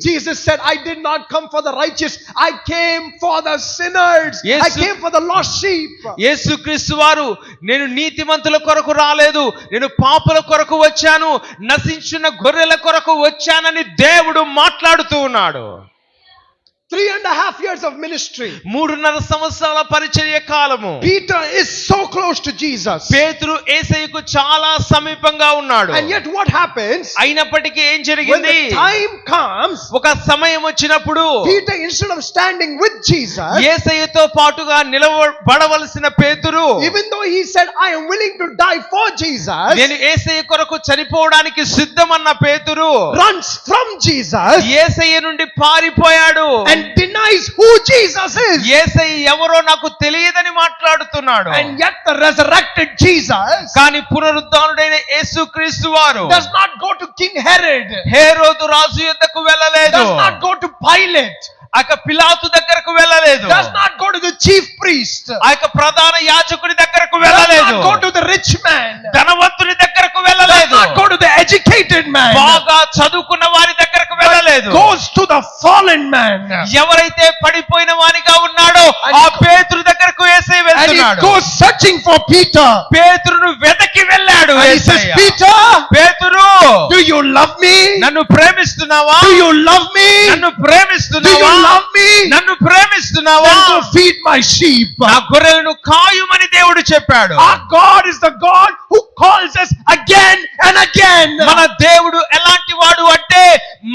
Jesus said, I did not come for the righteous, I came for the sinners. I came for the lost sheep. యేసుక్రీస్తు వారు నేను నీతిమంతుల కొరకు రాలేదు, నేను పాపుల కొరకు వచ్చాను, నశించిన గొర్రెల కొరకు వచ్చానని దేవుడు మాట్లాడుతూ ఉన్నాడు. 3.5 years of ministry. 3.5 సంవత్సరాల పరిచర్య కాలము. Peter is so close to Jesus. పేతురు యేసయ్యకు చాలా సమీపంగా ఉన్నాడు. And yet what happens? అయినప్పటికీ ఏం When జరిగింది? the time comes, ఒక సమయం వచ్చినప్పుడు Peter, instead of standing with Jesus, యేసయ్యతో పాటుగా నిలబడవలసిన పేతురు, even though he said, I am willing to die for Jesus, నేను యేసయ్య కొరకు చనిపోవడానికి సిద్ధమన్న పేతురు runs from Jesus యేసయ్య నుండి పారిపోయాడు. and denies who Jesus is. యేసయ్య ఎవరో నాకు తెలియదని మాట్లాడుతున్నాడు. And yet the resurrected Jesus కానీ పునరుద్ధానుడైన యేసుక్రీస్తు వారు does not go to King Herod, హేరోదు రాజు యొద్దకు వెళ్ళలేదు, does not go to Pilate, ఆ యొక్క పిలాతు దగ్గరకు వెళ్ళలేదు, does not go to the chief priest, ఆ యొక్క ప్రధాన యాజకుడి దగ్గరకు does వెళ్ళలేదు, not go to the rich man, ధనవంతుని దగ్గరకు does వెళ్ళలేదు, not go to the educated man, బాగా చదువుకున్న వారి దగ్గరకు వెళ్ళలేదు, goes to the fallen man. ఎవరైతే పడిపోయిన వానిగా ఉన్నాడో ఆ పేతురు దగ్గరకు యేసయ్య And he వెళ్తున్నాడు. goes searching for Peter. పేతురును వెతికి వెళ్ళాడు And he says, Yesayya. Peter, పేతురు, do you love me? నన్ను ప్రేమిస్తున్నావా? Do you love me? నన్ను Do ప్రేమిస్తున్నావా? you love me? నన్ను ప్రేమిస్తున్నావా? Then go feed my sheep. నా గొర్రెలను కాయుమని దేవుడు చెప్పాడు. Our God is the God who calls us again and again. మన దేవుడు ఎలాంటి వాడు అంటే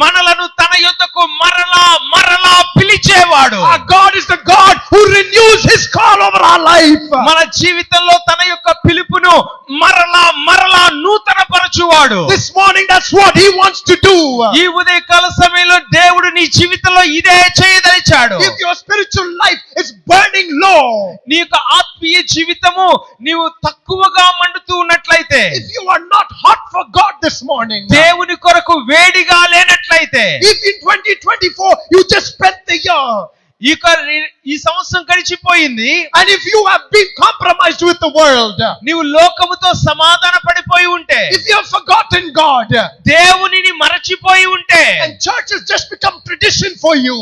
మనలను తన యొద్దకు మరలా మరలా పిలిచేవాడు. Our God is the God who renews his call over our life. life. మన జీవితంలో తన యొక్క పిలుపును మరలా నూతన పరచువాడు. This morning, that's what He wants to do. ఈ ఉదయకాల సమయంలో దేవుడు నీ జీవితంలో ఇదే చేయదలిచాడు. If your spiritual life is burning low, నీ యొక్క ఆత్మీయ జీవితము నీవు తక్కువగా మండుతూ ఉన్నట్లయితే, if you are not hot for God this morning, దేవుని కొరకు వేడిగా లేనట్లయితే, if in 2024 you just spent the year, ఈ సంవత్సరం గడిచిపోయింది, and if you have been compromised with the world, నీవు లోకముతో సమాధాన పడిపోయి ఉంటే, if you have forgotten God, దేవునిని మరచిపోయి ఉంటే, and church has just become tradition for you,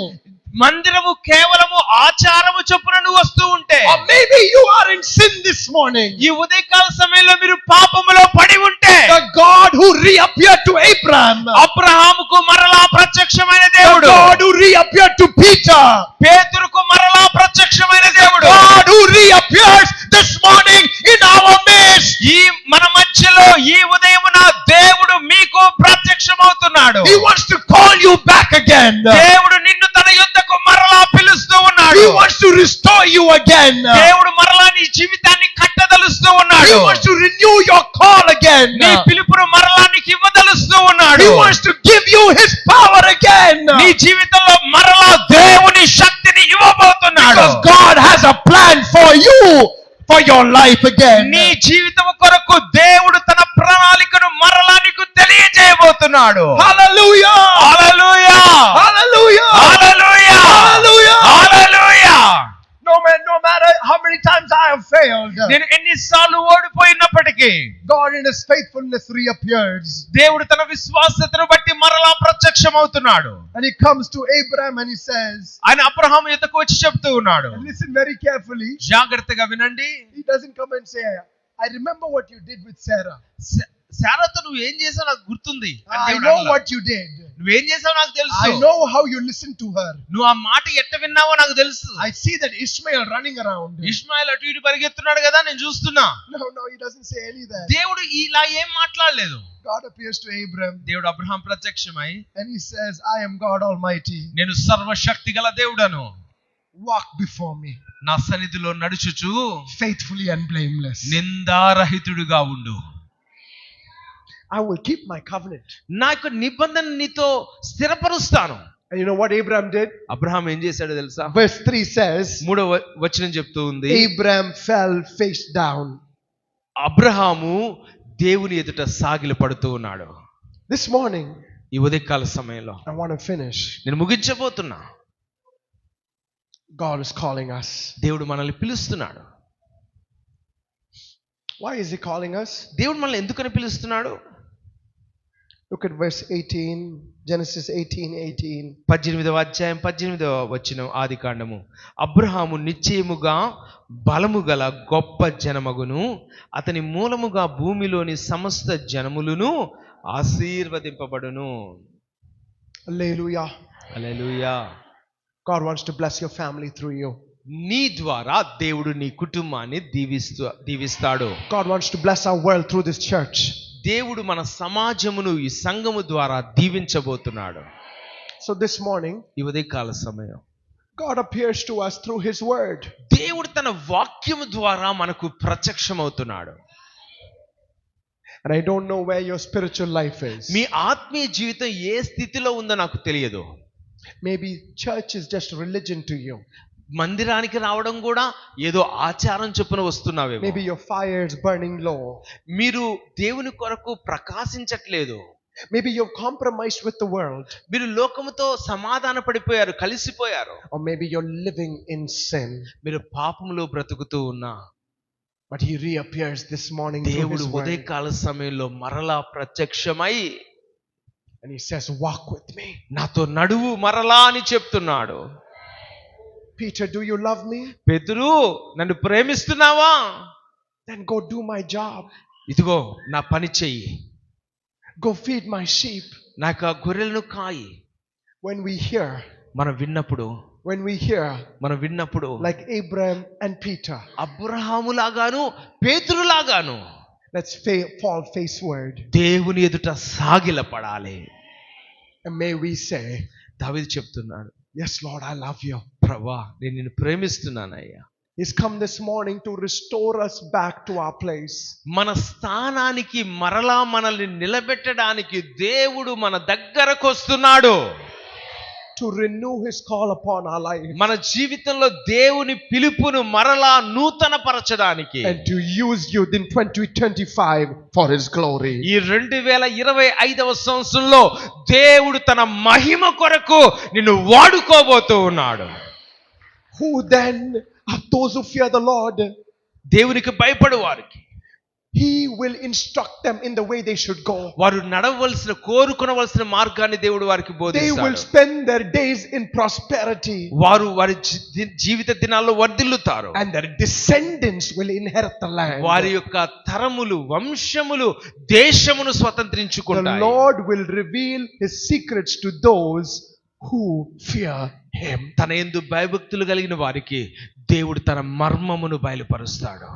మందిరము కేవలము ఆచారము చొప్పున నువ్వు వస్తూ ఉంటే, or maybe you are in sin this morning, ఈ ఉదయకాల సమయంలో మీరు పాపములో పడి ఉంటే, the God who reappeared to Abraham, అబ్రహాముకు మరలా ప్రత్యక్షమైన the దేవుడు, God who reappeared to Peter, పేతురుకు మరలా ప్రత్యక్షమైన దేవుడు, God who reappears this morning in our midst. ఈ మన మధ్యలో ఈ ఉదయమున దేవుడు మీకు ప్రత్యక్షమవుతున్నాడు. He wants to call you back again. దేవుడు నిన్ను తన యొద్దకు మరలా పిలుస్తూ ఉన్నాడు. He wants to restore you again. దేవుడు మరలా నీ జీవితాన్ని కట్టదలుస్తూ He ఉన్నాడు. wants to renew your call again. నీ పిలుపును మరలా నీకు ఇవ్వదలుస్తూ ఉన్నాడు. He wants to give you His power again. నీ జీవితంలో మరలా దేవుని శక్తిని ఇవ్వబోతున్నాడు. Because God has a plan for you, for your life again. నీ జీవితం కొరకు దేవుడు తన ప్రణాళికను మరలా నీకు తెలియజేయబోతున్నాడు. Hallelujah! Hallelujah! Hallelujah! Hallelujah! Hallelujah! Hallelujah! No matter how many times I have failed, నేను ఎన్నిసార్లు ఓడిపోయినప్పటికీ God in His faithfulness reappears. దేవుడు తన విశ్వాసతను బట్టి మరలా ప్రత్యక్షమవుతున్నాడు. And He comes to Abraham and He says, ఆయన అబ్రహాము యొద్దకు వచ్చి చెప్తూ ఉన్నాడు. and listen very carefully, జాగ్రత్తగా వినండి. He doesn't come and say, I remember what you did with Sarah. శారాతో నువ్వు ఏం చేసావు నాకు గుర్తుంది. I know what you did. నువ్వేం చేసావు నాకు తెలుసు. I know how you listened to her. నువ్వు ఆ మాట ఎట్ట విన్నావో నాకు తెలుసు. I see that Ishmael running around. Ishmael అటు ఇటు పరిగెత్తున్నాడు కదా, నేను చూస్తున్నా. No, he doesn't say any of that. దేవుడు ఇలా ఏం మాట్లాడలేదు. God appears to Abraham దేవుడు అబ్రహాం ప్రత్యక్షమై, and He says, I am God Almighty. నేను సర్వశక్తి గల దేవుడను. Walk before me, నా సన్నిధిలో నడుచుచు faithfully and blameless. నిందారహితుడుగా ఉండు. I will keep my covenant. నా యొక్క నిబంధన నీతో స్థిరపరుస్తాను. And you know what Abraham did? Abraham ఏం చేశాడో తెలుసా? Verse 3 says, 3వ వచనం చెప్తూ ఉంది, Abraham fell face down. Abraham దేవుని ఎదుట సాగిల పడుతూ ఉన్నాడు. This morning, ఈ ఉదయకాల సమయంలో I want to finish. నేను ముగించబోతున్నా. God is calling us. దేవుడు మనల్ని పిలుస్తున్నాడు. Why is He calling us? దేవుడు మనల్ని ఎందుకని పిలుస్తున్నాడు? Look at verse 18, Genesis 18:18. 18వ అధ్యాయం 18వ వచనం ఆదికాండము. అబ్రహాము నిశ్చయముగా బలము గల గొప్ప జనమగును, అతని మూలముగా భూమిలోని సమస్త జనములను ఆశీర్వదింపబడును. Hallelujah. Hallelujah. God wants to bless your family through you. నీ ద్వారా దేవుడు నీ కుటుంబాన్ని దీవిస్తాడు. God wants to bless our world through this church. దేవుడు మన సమాజమును ఈ సంఘము ద్వారా దీవించబోతున్నాడు. So this morning, ఈ ఉదయకాల సమయం God appears to us through His word. దేవుడు తన వాక్యము ద్వారా మనకు ప్రత్యక్షమవుతున్నాడు. And I don't know where your spiritual life is. మీ ఆత్మీయ జీవితం ఏ స్థితిలో ఉందో నాకు తెలియదు. Maybe church is just religion to you. మందిరానికి రావడం కూడా ఏదో ఆచారం చొప్పున వస్తున్నావేమో. Maybe your fire is burning low. మీరు దేవుని కొరకు ప్రకాశించట్లేదు. Maybe you've compromised with the world. మీరు లోకముతో సమాధాన పడిపోయారు, కలిసిపోయారు. Or maybe you're living in sin. మీరు పాపములో బ్రతుకుతూ ఉన్నా, But He reappears this morning through దేవుడు His word. ఉదయకాల సమయంలో మరలా ప్రత్యక్షమై, And He says, walk with me. నాతో నడువు మరలా అని చెప్తున్నాడు. Peter, do you love me? పేతురు, నన్ను ప్రేమిస్తున్నావా? Then go do my job. ఇదిగో నా పని చెయ్యి. Go feed my sheep. నాకు ఆ గొర్రెలను కాయి. When we hear, మనం విన్నప్పుడు like Abraham and Peter, Abraham లాగాను పేతురులాగాను let's fall faceward. దేవుని ఎదుట సాగిలపడాలి. And may we say, దావీదు చెప్తున్నాడు, yes Lord, I love you. ప్రభువా, నేను నిన్ను ప్రేమిస్తున్నానయ్యా. He's come this morning to restore us back to our place. మన స్థానానికి మరలా మనల్ని నిలబెట్టడానికి దేవుడు మన దగ్గరకు వస్తున్నాడు. To renew his call upon our life. మన జీవితంలో దేవుని పిలుపును మరలా నూతన పరచడానికి. And to use you in 2025 for his glory. ఈ 2025వ సంవత్సరంలో దేవుడు తన మహిమ కొరకు నిన్ను వాడుకోబోతూ ఉన్నాడు. Who then are those who fear the Lord? దేవునికి భయపడు వారికి He will instruct them in the way they should go. వారు నడవవలసిన కోరుకొనవలసిన మార్గాన్ని దేవుడు వారికి They will బోధిస్తాడు. spend their days in prosperity. వారు వారి జీవిత దినాల్లో వర్ధిల్లుతారు. And their descendants will inherit the land. వారి యొక్క తరములు వంశములు దేశమును The స్వతంత్రించుకుంటాయి. Lord will reveal his secrets to those who fear him. తన యందు భయభక్తులు కలిగిన వారికి దేవుడు తన మర్మమును బయలుపరుస్తాడు.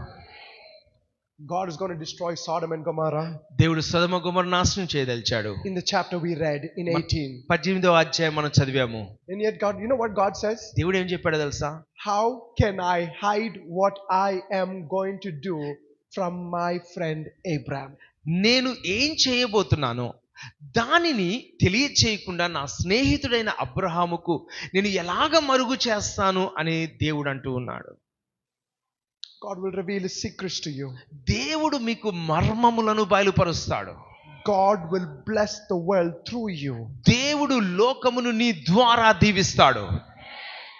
God is going to destroy Sodom and Gomorrah. దేవుడు సొదొమ గొమొర్రా నాశనం చేయదలిచాడు. In the chapter we read in 18. 18వ అధ్యాయం మనం చదివాము. And yet God, you know what God says? దేవుడు ఏం చెప్పాడో తెలుసా? How can I hide what I am going to do from my friend Abraham? నేను ఏం చేయబోతున్నానో దానిని తెలియచేయకుండా నా స్నేహితుడైన అబ్రహాముకు నేను ఎలాగ మరుగు చేస్తాను అని దేవుడు అంటూ ఉన్నాడు. God will reveal his secrets to you. దేవుడు మీకు మర్మములను బయలుపరుస్తాడు. God will bless the world through you. దేవుడు లోకమును నీ ద్వారా దీవిస్తాడు.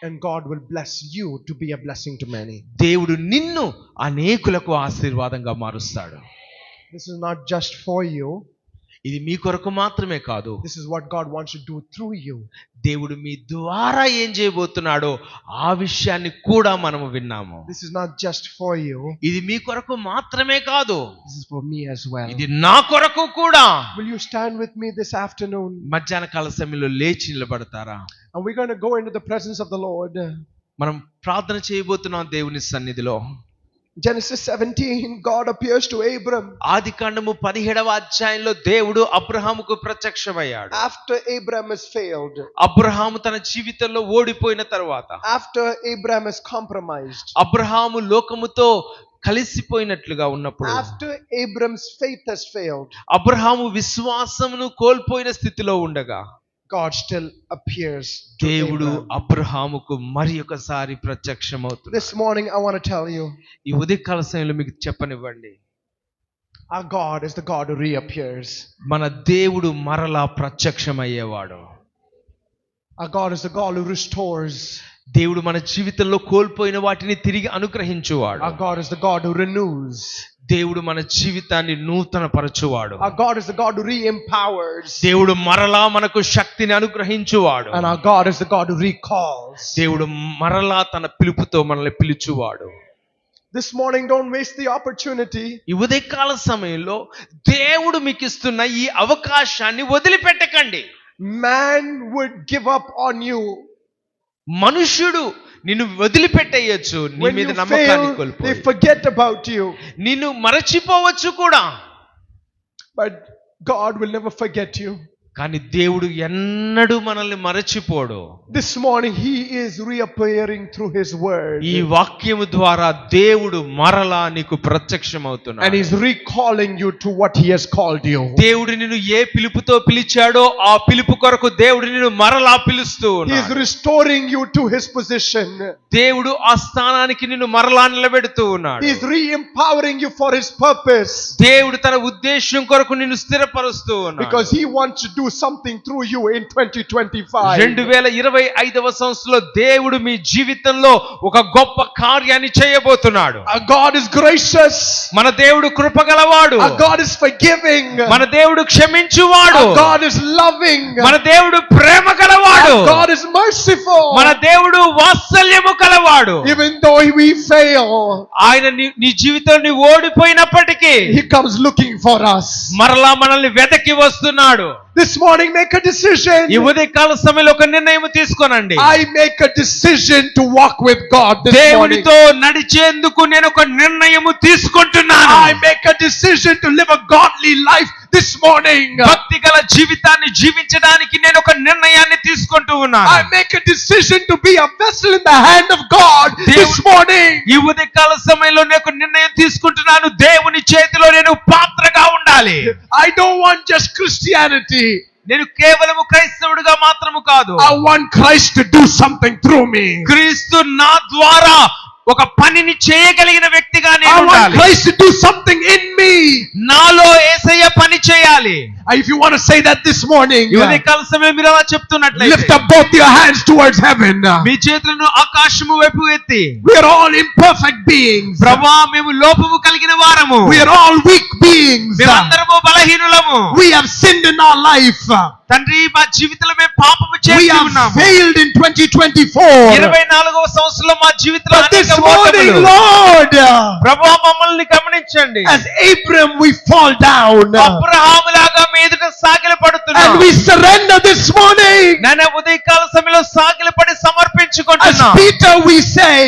And God will bless you to be a blessing to many. దేవుడు నిన్ను అనేకులకు ఆశీర్వాదంగా మారుస్తాడు. This is not just for you. ఇది మీ కొరకు మాత్రమే కాదు. This is what God wants to do through you. దేవుడు మీ ద్వారా ఏం చేయబోతున్నాడో ఆ విషయాన్ని కూడా మనము విన్నాము. This is not just for you. ఇది మీ కొరకు మాత్రమే కాదు. This is for me as well. ఇది నా కొరకు కూడా. Will you stand with me this afternoon? మధ్యాహ్న కాల సమయంలో లేచి నిలబడతారా? And we're going to go into the presence of the Lord. మనం ప్రార్థన చేయబోతున్నాం దేవుని సన్నిధిలో. Genesis 17, God appears to Abram. ఆదికాండము 17వ అధ్యాయంలో దేవుడు అబ్రహాముకు ప్రత్యక్షమయ్యాడు. After Abram has failed. Abraham తన జీవితంలో ఓడిపోయిన తర్వాత, After Abram has compromised. Abraham లోకముతో కలిసిపోయినట్లుగా ఉన్నప్పుడు, After Abram's faith has failed. Abraham విశ్వాసమును కోల్పోయిన స్థితిలో ఉండగా God still appears to దేవుడు Abram. అబ్రహాముకు మరి ఒకసారి ప్రత్యక్షమవుతున్నాడు. This morning I want to tell you, ఈ ఉదయకాల సమయంలో మీకు చెప్పనివ్వండి, our God is the God who reappears. మన దేవుడు మరలా ప్రత్యక్షమయ్యేవాడు. Our God is the God who restores. దేవుడు మన జీవితంలో కోల్పోయిన వాటిని తిరిగి అనుగ్రహించువాడు. Our God is the God who renews. దేవుడు మన జీవితాన్ని నూతన పరచువాడు. Our God is the God who re-empowers. దేవుడు మరలా మనకు శక్తిని అనుగ్రహించువాడు. And our God is the God who recalls. దేవుడు మరలా తన పిలుపుతో మనల్ని పిలుచువాడు. This morning, don't waste the opportunity. ఈ ఉదయకాల సమయంలో దేవుడు మీకు ఇస్తున్న ఈ అవకాశాన్ని వదిలిపెట్టకండి. Man would give up on you. మనుష్యుడు నిన్ను వదిలిపెట్టేయచ్చు, నీ When మీద you నమ్మకాన్ని fail, they కోల్పోయి forget about you. నిన్ను మరచిపోవచ్చు కూడా. But God will never forget you. కానీ దేవుడు ఎన్నడూ మనల్ని మరచిపోడు. This morning, He is reappearing through His word. ఈ వాక్యము ద్వారా దేవుడు మరలా నీకు ప్రత్యక్షమవుతున్నాడు. And He's recalling you to what He has called you. దేవుడు నిన్ను ఏ పిలుపుతో పిలిచాడో ఆ పిలుపు కొరకు దేవుడు నిన్ను మరలా పిలుస్తూ He is ఉన్నాడు. restoring you to His position. దేవుడు ఆ స్థానానికి నిన్ను మరలా నిలబెడుతూ ఉన్నాడు. He is re-empowering you for His purpose. దేవుడు తన ఉద్దేశం కొరకు నిన్ను స్థిరపరుస్తూ ఉన్నాడు. Because He wants to do something through you in 2025. 2025వ సంవత్సరంలో దేవుడు మీ జీవితంలో ఒక గొప్ప కార్యాన్ని చేయబోతున్నాడు. Our God is gracious. మన దేవుడు కృపగలవాడు. Our God is forgiving. మన దేవుడు క్షమించువాడు. Our God is loving. మన దేవుడు ప్రేమ గలవాడు. Our God is merciful. మన దేవుడు వాత్సల్యము కలవాడు. Even though we fail, ఆయన నీ జీవితంలో ఓడిపోయినప్పటికీ He comes looking for us. మరలా మనల్ని వెతకి వస్తున్నాడు. This morning, make a decision. ఈ ఉదయకాల సమయంలో ఒక నిర్ణయం తీసుకోనండి. I make a decision to walk with God this morning. దేవునితో నడిచేందుకు నేను ఒక నిర్ణయము తీసుకుంటున్నాను. I make a decision to live a godly life this morning. భక్తి గల జీవితాన్ని జీవించడానికి నేను ఒక నిర్ణయాన్ని తీసుకుంటూ ఉన్నాను. I make a decision to be a vessel in the hand of God this morning. ఈ ఉదయకాల సమయంలో నేను ఒక నిర్ణయం తీసుకుంటున్నాను, దేవుని చేతిలో నేను పాత్రగా ఉండాలి. I don't want just Christianity. నేను కేవలము క్రైస్తవుడిగా మాత్రము కాదు, I want Christ to do something through me. క్రీస్తు నా ద్వారా ఒక పనిని చేయగలిగిన వ్యక్తిగా నేను I want ఉండాలి. Christ to do something in me. నాలో యేసయ్య పని చేయాలి. If you want to say that this morning, ఈ ఉదయకాల సమయం మీరు అలా చెప్తున్నట్లయితే lift up both your hands towards heaven. మీ చేతులను ఆకాశము వైపు ఎత్తి, We are all imperfect beings. ప్రభువా మేము లోపము కలిగిన వారము, We are all weak beings. మేమందరము బలహీనులము. We have sinned in our life. తండ్రి మా జీవితంలో మేము పాపము We చేసి have ఉన్నాము. failed in 2024. 24వ సంవత్సరంలో మా జీవితంలో But this అనేక morning, ఓటములు. Lord, ప్రభువా మమ్మల్ని గమనించండి. as Abram we fall down అబ్రహాములాగా మీ ఎదుట సాగిలపడుతున్నాం. and we surrender this morning. నేను ఉదయకాల సమయంలో సాగిలపడి As సమర్పించుకుంటున్నా. Peter we say,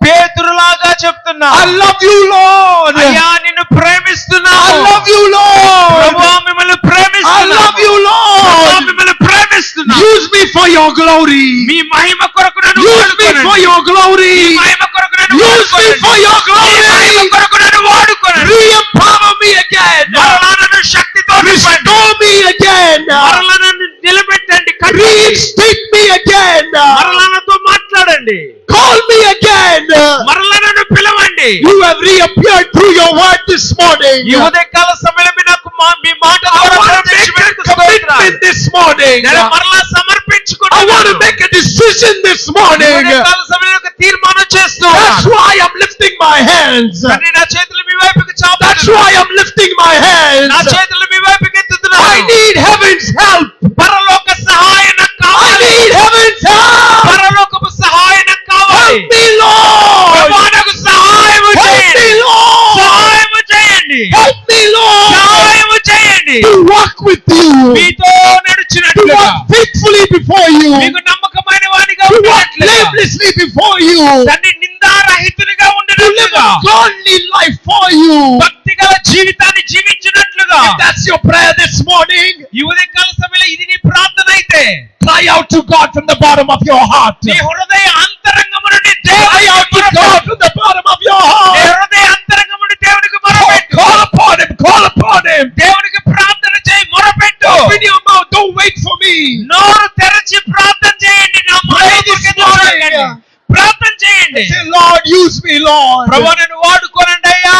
పేతురులాగా చెప్తున్నా, I love you, Lord. అయ్యా నిన్ను ప్రేమిస్తున్నాను. I love you, Lord. ప్రభువా మిమ్మల్ని I ప్రేమిస్తున్నాను. love you, ప్రభువా Lord. మిమ్మల్ని ప్రేమిస్తున్నాను. Use me for your glory. మీ మహిమ కొరకు నన్ను Use me వాడుకోనండి. for your glory. మీ మహిమ కొరకు నన్ను Use me వాడుకోనండి. for your me Mahima glory. కొరకు నన్ను వాడుకోనండి. Re-empower me again. మరలా నన్ను శక్తితో నింపండి. Restore me again. మరలా నన్ను నిలబెట్టండి, కట్టండి. Reinstate me again. మరలా నాతో మాట్లాడండి. Call me again. మరలా నన్ను పిలవండి. You have reappeared through your word this morning. ఈ ఉదయకాల సమయంలో మీరు నాకు మీ మాట I ద్వారా want to make a ప్రత్యక్షమైనందుకు commitment స్తోత్రాలు. this morning. నేను మరలా I want to సమర్పించుకుంటున్నాను. make a decision this ఈ morning. ఉదయకాల సమయంలో ఒక తీర్మానం That's చేస్తున్నాను. why I'm lifting my hands. తండ్రి నా చేతులు మీ వైపుకి That's చాపుతున్నాను. why I'm lifting my నా hands. చేతులు మీ వైపుకి I ఎత్తుతున్నాను. need heaven's help. పరలోక సహాయం నాకు I కావాలి. need heaven's help. పరలోకపు సహాయం నాకు కావాలి. Help me, Lord. ప్రభువా నాకు సహాయము Help చేయండి. me, Lord. సహాయము చేయండి. Help me, Lord. సహాయము చేయండి. To walk with you. మీతో To నడుచున్నట్లుగా, walk faithfully before you. మీకు నమ్మకమైన వాడిగా To walk ఉన్నట్లుగా, blamelessly before you. తండ్రి నిందారహితునిగా To live ఉండేటట్లుగా, a godly life for you. భక్తిగల జీవితాన్ని జీవించినట్లుగా. If that's your prayer this morning, ఈ ఉదయకాల సమయంలో ఇది నీ ప్రార్థన అయితే, cry out to God from the bottom of your heart. నీ హృదయ అంతరంగము నుండి Cry దేవునికి out to మొరపెట్టు. God from the bottom of your నీ heart. హృదయ అంతరంగము నుండి దేవునికి మొరపెట్టు. Call upon Him. Call upon Him. దేవునికి ప్రార్థన చేయి, మొరపెట్టు. Open your mouth. Don't wait for me. నోరు తెరచి ప్రార్థన చేయండి. నా మాట Pray this ఊరికే morning. చూడకండి. ప్రార్థన చేయండి. Say, Lord, use me, Lord. ప్రభువా నన్ను వాడుకోనండి అయ్యా.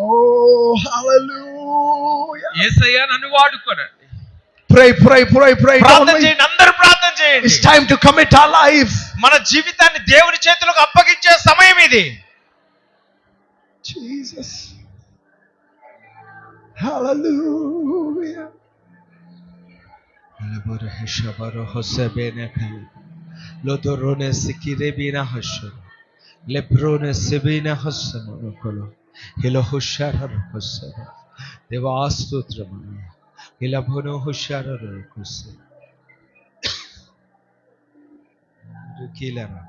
Oh, hallelujah. యేసయ్యా నన్ను వాడుకోనండి. Pray, pray, pray, pray. Don't ప్రార్థన wait. చేయండి, అందరూ ప్రార్థన చేయండి. It's time to commit our life. మన జీవితాన్ని దేవుని చేతులకు అప్పగించే సమయం ఇది. Jesus. Hallelujah. Lodorone sikire bina hasho. Lebrone sebina hasamonokolo. Hilo hushara hosara. Deva astutramana. Hilabono hushara rokose. Rukilara.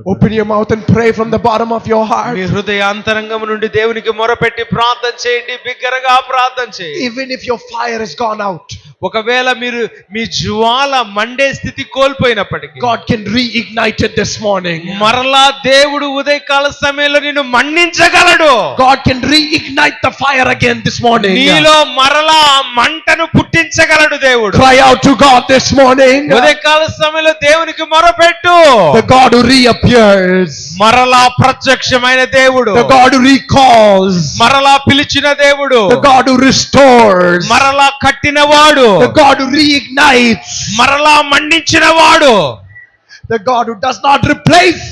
Open your mouth and pray from the bottom of your heart. మీ హృదయాంతరంగం నుండి దేవునికి మొరపెట్టి ప్రార్థన చేయండి, బిగ్గరగా ప్రార్థన చేయండి. Even if your fire has gone out, ఒకవేళ మీరు మీ జ్వాల Monday స్థితి కోల్పోయినప్పటికీ, God can reignite it this morning. మరలా దేవుడు ఉదయకాల సమయంలో నిన్ను మండించగలడు. God can reignite the fire again this morning. నీలో మరలా ఆ మంటను పుట్టించగలడు దేవుడు. Cry out to God this morning. ఉదయకాల సమయంలో దేవునికి మొరపెట్టు. The God who reappears. మరలా ప్రత్యక్షమైన దేవుడు, The God who recalls. మరలా పిలిచిన దేవుడు, The God who restores. మరలా కట్టినవాడు, The God who reignites. మరలా మండించిన వాడు. The God who does not replace.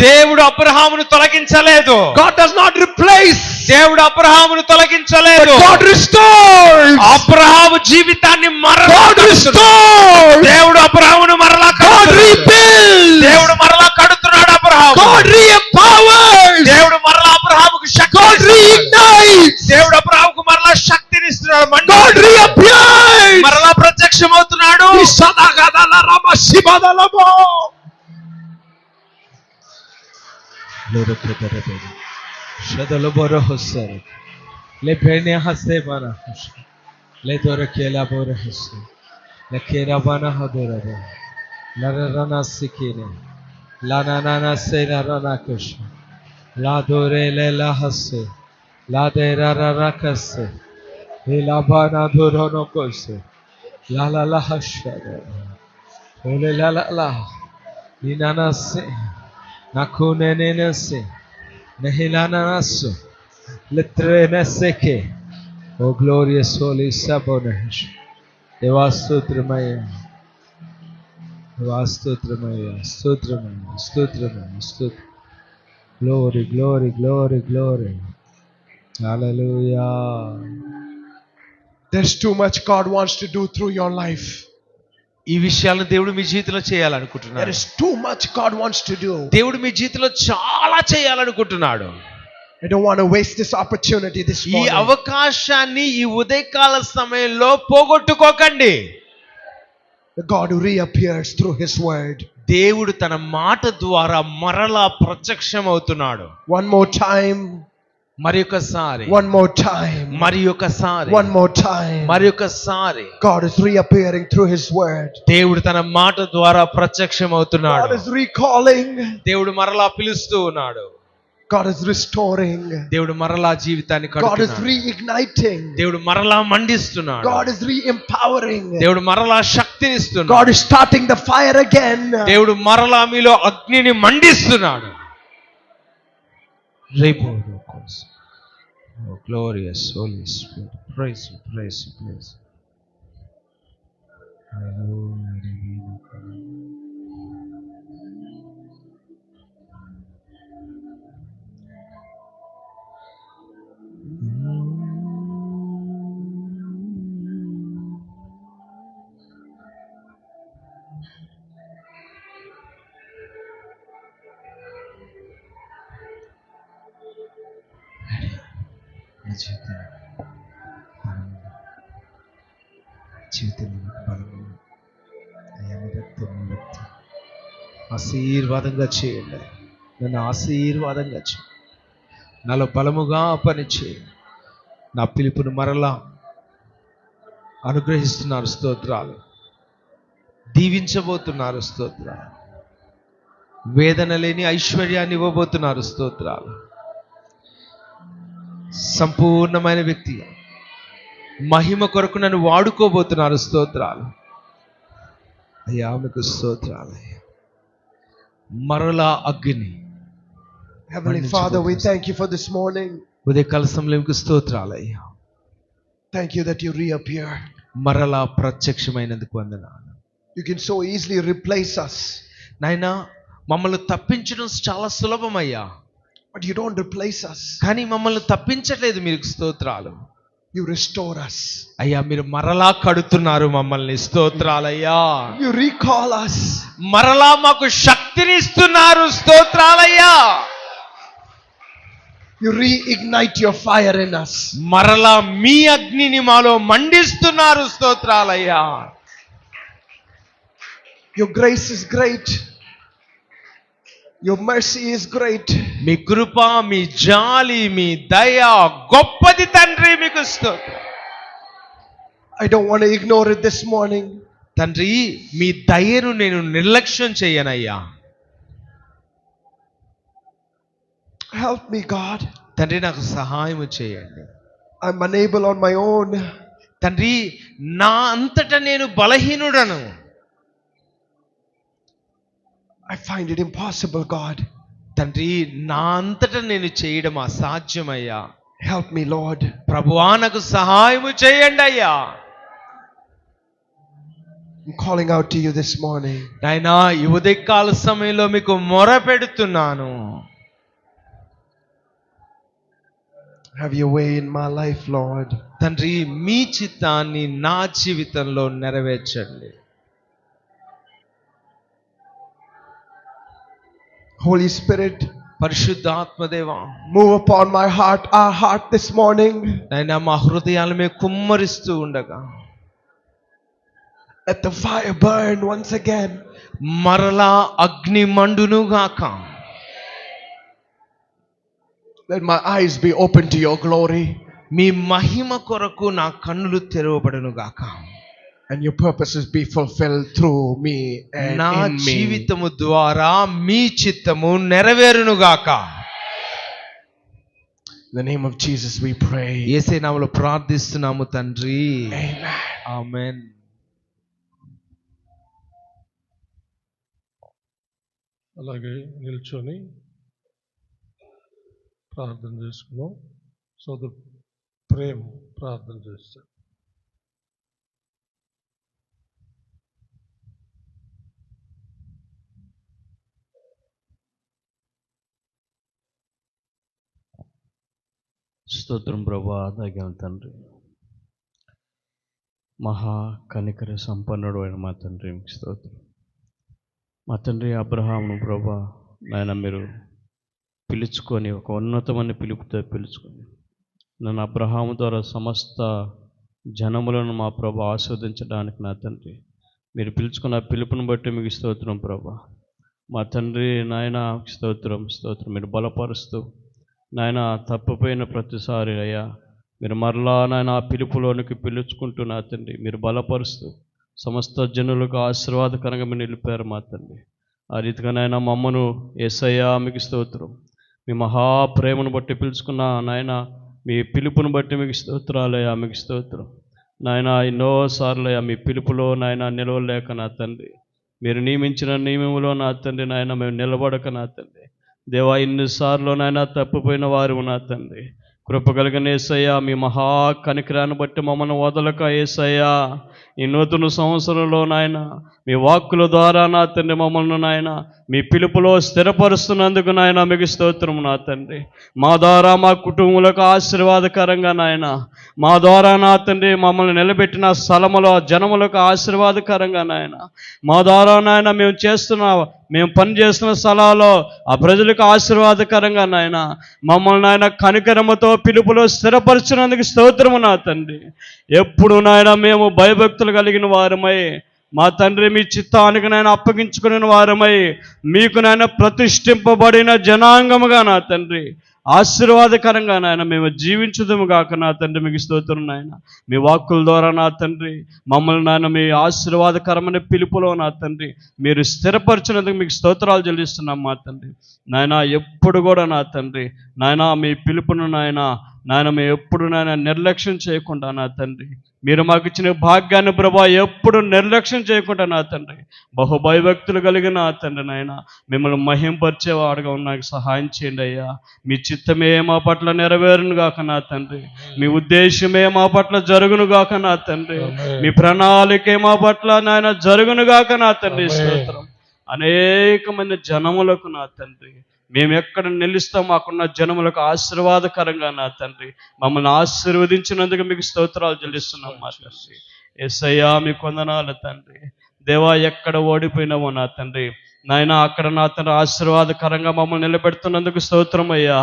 దేవుడు అబ్రహామును తొలగించలేదు. God does not replace. దేవుడు అబ్రహామును తొలగించలేదు. But God restores. అబ్రహాము జీవితాన్ని మరలా God కడుతున్నాడు. restores. దేవుడు అబ్రహామును మరలా God కడుతున్నాడు. rebuilds. దేవుడు మరలా కడుతున్నాడు అబ్రహాము. God re-empowers. దేవుడు మరలా అబ్రహాముకు శక్తి God reignites. దేవుడు అబ్రహాముకు మరలా శక్తిని ఇస్తున్నాడు. God reappears. మరలా ప్రత్యక్షమవుతున్నాడు. Ishadagadala-rama-shibadalabo. Le bene hasse bana hush. Le dore kela bore hush. Le kera bana hadora ba. La rana sikine. La na na se la rana kush. La dore le la hasse. La de ra kasse. Le la bana doro no kose. La la hasha. Ole la. Ninana se. Nakune nene se. Nehilana naso. Letrene seke. Oh glorious holy Sabonesh. Devastotramaya. Devastotramaya. Stotramaya. Stotramaya. Stot. Glory, glory, glory, glory. Hallelujah. There's too much God wants to do through your life. ఈ విషయాలను దేవుడు మీ జీవితంలో There చేయాలనుకుంటున్నాడు. is too much God wants to do. దేవుడు మీ జీవితంలో చాలా చేయాలనుకుంటున్నాడు. I don't want to waste this opportunity this ఈ morning. అవకాశాన్ని ఈ ఉదయకాల సమయంలో పోగొట్టుకోకండి. The God who reappears through His word. దేవుడు తన మాట ద్వారా మరలా ప్రత్యక్షం అవుతున్నాడు. One more time. మరి ఒకసారి, One more time. మరి ఒకసారి, One more time. మరి ఒకసారి God is reappearing through His word. దేవుడు తన మాట ద్వారా ప్రత్యక్షం God అవుతున్నాడు. is recalling. దేవుడు మరలా పిలుస్తూ ఉన్నాడు. God is restoring. దేవుడు మరలా జీవితాన్ని God is కడుతున్నాడు. reigniting. దేవుడు మరలా మండిస్తున్నాడు. God is re-empowering. దేవుడు మరలా శక్తినిస్తున్నాడు. God is starting the fire again. దేవుడు మరలా మీలో అగ్నిని మండిస్తున్నాడు. Oh, glorious Holy Spirit. Praise you, praise you, praise you. ఆశీర్వాదంగా చేయండి. నన్ను ఆశీర్వాదంగా చేయండి. నాలో బలముగా పని చేయండి. నా పిలుపును మరలా అనుగ్రహిస్తున్నారు. స్తోత్రాలు. దీవించబోతున్నారు. స్తోత్రాలు. వేదన లేని ఐశ్వర్యాన్ని ఇవ్వబోతున్నారు. స్తోత్రాలు. సంపూర్ణమైన వ్యక్తి మహిమ కొరకు నన్ను వాడుకోబోతున్నారు. స్తోత్రాలు అయ్యా, మీకు స్తోత్రాలు అయ్యా. మరలా అగ్ని. Heavenly Father, we thank you for this morning. ఉదయకాల సమయంలో మీకు స్తోత్రాలు అయ్యా. Thank you that you reappear. మరలా ప్రత్యక్షమైనందుకు వందనాలు. You can so easily replace us. నాయనా, మమ్మల్ని తప్పించడం చాలా సులభమయ్యా. But you don't replace us. కానీ మమ్మల్ని తప్పించట్లేదు. మీకు స్తోత్రాలు. You restore us. అయ్యా, మీరు మరలా కడుతున్నారు మమ్మల్ని. స్తోత్రాలయ్యా. You recall us. మరలా మాకు శక్తిని ఇస్తున్నారు. స్తోత్రాలయ్యా. You reignite your fire in us. మరలా మీ అగ్నిని మాలో మండిస్తున్నారు. స్తోత్రాలయ్యా. Your grace is great. Your mercy is great. మీ కృప, మీ జాలి, మీ దయ గొప్పది తండ్రి. మీకు స్తోత్రం. I don't want to ignore it this morning. తండ్రి, మీ దయను నేను నిర్లక్ష్యం చేయనయ్యా. Help me, God. తండ్రి, నాకు సహాయం చేయండి. I'm unable on my own. తండ్రి, నా అంతటా నేను బలహీనుడను. I find it impossible, God. తండ్రి, నా అంతటా నేను చేయడం అసాధ్యమయ్యా. Help me, Lord. ప్రభువా, నాకు సహాయము చేయండి అయ్యా. I'm calling out to you this morning. నాయనా, ఈ ఉదయకాల సమయంలో మీకు మొర పెడుతున్నాను. Have your way in my life, Lord. తండ్రి, మీ చిత్తాన్ని నా జీవితంలో నెరవేర్చండి. Holy Spirit, పరిశుద్ధాత్మదేవా, move upon my heart, our heart this morning. నాయనా, మా హృదయాల మీద కుమ్మరిస్తూ ఉండగా Let the fire burn once again. మరలా అగ్ని మండునుగాక. Let my eyes be open to your glory. మీ మహిమ కొరకు నా కన్నులు తెరవబడును గాక. And your purposes be fulfilled through me and నా in me. జీవితము ద్వారా మీ చిత్తము నెరవేరును గాక. In the name of Jesus we pray. యేసే నామములో ప్రార్థిస్తున్నాము తండ్రి. Amen. ఆమేన్. అలాగే నిల్చొని ప్రార్థన చేసుకున్నాం. సోదరు ప్రేమ ప్రార్థన చేస్తాం. స్తోత్రం ప్రభా, దైవం తండ్రి, మహా కనికర సంపన్నుడు అయిన మా తండ్రి మీకు స్తోత్రం. మా తండ్రి అబ్రహామును ప్రభా నాయన మీరు పిలుచుకొని ఒక ఉన్నతమైన పిలుపుతో పిలుచుకొని నన్ను అబ్రహాము ద్వారా సమస్త జనములను మా ప్రభా ఆస్వాదించడానికి నా తండ్రి మీరు పిలుచుకున్న పిలుపుని బట్టి మీకు స్తోత్రం ప్రభా. మా తండ్రి నాయన స్తోత్రం స్తోత్రం. మీరు బలపరుస్తూ నాయన తప్పిపోయిన ప్రతిసారి అయ్యా మీరు మరలా నాయన ఆ పిలుపులోనికి పిలుచుకుంటూ నా తండ్రి మీరు బలపరుస్తూ సమస్త జనులకు ఆశీర్వాదకరంగా మీరు నిలిపారు మా తండ్రి. ఆ రీతిగా నాయన మమ్మను యేసయ్యా మీకు స్తోత్రం. మీ మహాప్రేమను బట్టి పిలుచుకున్న నాయన మీ పిలుపును బట్టి మీకు స్తోత్రాలయ్యా మీకు స్తోత్రం. నాయన ఎన్నోసార్లు అయ్యా మీ పిలుపులో నాయన నిలవలేక నా తండ్రి మీరు నియమించిన నియమములో నా తండ్రి నాయన మేము నిలబడక నా తండ్రి దేవా ఇన్నిసార్లు నాయన తప్పిపోయిన వారు నా తండ్రి కృప కలిగిన యేసయ్యా మీ మహా కనికరాన్ని బట్టి మమ్మల్ని వదలక యేసయ్యా ఈ నూతన సంవత్సరంలో నాయన మీ వాక్కుల ద్వారా నా తండ్రి మమ్మల్ని నాయన మీ పిలుపులో స్థిరపరుస్తున్నందుకు నాయన మీకు స్తోత్రం నా తండ్రి. మా ద్వారా మా కుటుంబాలకు ఆశీర్వాదకరంగా నాయన మా ద్వారా నా తండ్రి మమ్మల్ని నిలబెట్టిన స్థలములో జనములకు ఆశీర్వాదకరంగా నాయన మా ద్వారా నాయన మేము పని చేస్తున్న స్థలాల్లో ఆ ప్రజలకు ఆశీర్వాదకరంగా నాయన మమ్మల్ని నాయన కనికరమతో పిలుపులో స్థిరపరిచినందుకు స్తోత్రము నా తండ్రి. ఎప్పుడు నాయన మేము భయభక్తులు కలిగిన వారమై మా తండ్రి మీ చిత్తానికి నాయన అప్పగించుకునే వారమై మీకు నాయన ప్రతిష్ఠింపబడిన జనాంగముగా నా తండ్రి ఆశీర్వాదకరంగా నాయన మేము జీవించుదము గాక నా తండ్రి మీకు స్తోత్రం నాయన. మీ వాక్కుల ద్వారా నా తండ్రి మమ్మల్ని నాయన మీ ఆశీర్వాదకరమైన పిలుపులో నా తండ్రి మీరు స్థిరపరిచినందుకు మీకు స్తోత్రాలు చెల్లిస్తున్నాం మా తండ్రి. నాయన ఎప్పుడు కూడా నా తండ్రి నాయన మీ పిలుపును నాయన మేము ఎప్పుడు నాయన నిర్లక్ష్యం చేయకుండా నా తండ్రి మీరు మాకు ఇచ్చిన భాగ్యాన్ని ప్రభా ఎప్పుడు నిర్లక్ష్యం చేయకుండా నా తండ్రి బహుభయభక్తులు కలిగిన నా తండ్రి నాయన మిమ్మల్ని మహింపరిచేవాడుగా నాకు సహాయం చేయండి అయ్యా. మీ చిత్తమే మా పట్ల నెరవేరును గాక నా తండ్రి, మీ ఉద్దేశమే మా పట్ల జరుగును గాక నా తండ్రి, మీ ప్రణాళికే మా పట్ల నాయన జరుగును గాక నా తండ్రి. స్తోత్రం. అనేకమైన జనములకు నా తండ్రి మేము ఎక్కడ నిలుస్తాం మాకున్న జనములకు ఆశీర్వాదకరంగా నా తండ్రి మమ్మల్ని ఆశీర్వదించినందుకు మీకు స్తోత్రాలు చెల్లిస్తున్నాం మా తండ్రి. యేసయ్యా మీకు వందనాలు తండ్రి. దేవా ఎక్కడ ఓడిపోయినామో నా తండ్రి నాయన అక్కడ నా తండ్రి ఆశీర్వాదకరంగా మమ్మల్ని నిలబెడుతున్నందుకు స్తోత్రం అయ్యా.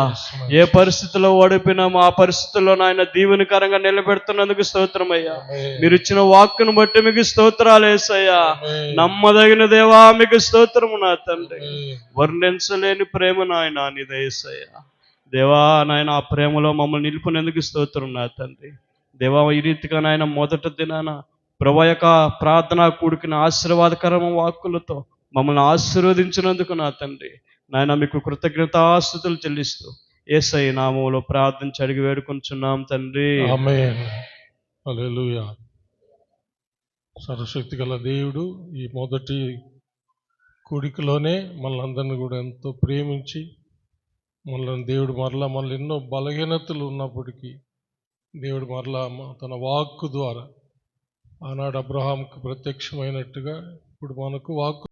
ఏ పరిస్థితుల్లో ఓడిపోయినామో ఆ పరిస్థితుల్లో నాయన దీవెనకరంగా నిలబెడుతున్నందుకు స్తోత్రం అయ్యా. మీరు ఇచ్చిన వాక్కును బట్టి మీకు స్తోత్రాలు యేసయ్యా. నమ్మదగిన దేవా మీకు స్తోత్రము నా తండ్రి. వర్ణించలేని ప్రేమ నాయన నీదే యేసయ్యా. దేవా నాయన ఆ ప్రేమలో మమ్మల్ని నిలుపునేందుకు స్తోత్రం నా తండ్రి. దేవా ఈ రీతిగా నాయన మొదటి దినాన ప్రభు యొక్క ప్రార్థన కూడికిన ఆశీర్వాదకరమైన వాక్కులతో మమ్మల్ని ఆశీర్వదించినందుకు నా తండ్రి నాయన మీకు కృతజ్ఞతాస్తుతులు చెల్లిస్తూ యేసయ్య నామములో ప్రార్థించి అడిగి వేడుకొంచున్నాం తండ్రి. ఆమేన్. హల్లెలూయా. సర్వశక్తి గల దేవుడు ఈ మొదటి కూడికలోనే మనల్ని కూడా ఎంతో ప్రేమించి దేవుడు మళ్ళీ ఎన్నో బలహీనతలు ఉన్నప్పటికీ దేవుడు మరలా తన వాక్కు ద్వారా ఆనాడు అబ్రహాంకు ప్రత్యక్షమైనట్టుగా ఇప్పుడు మనకు వాక్కు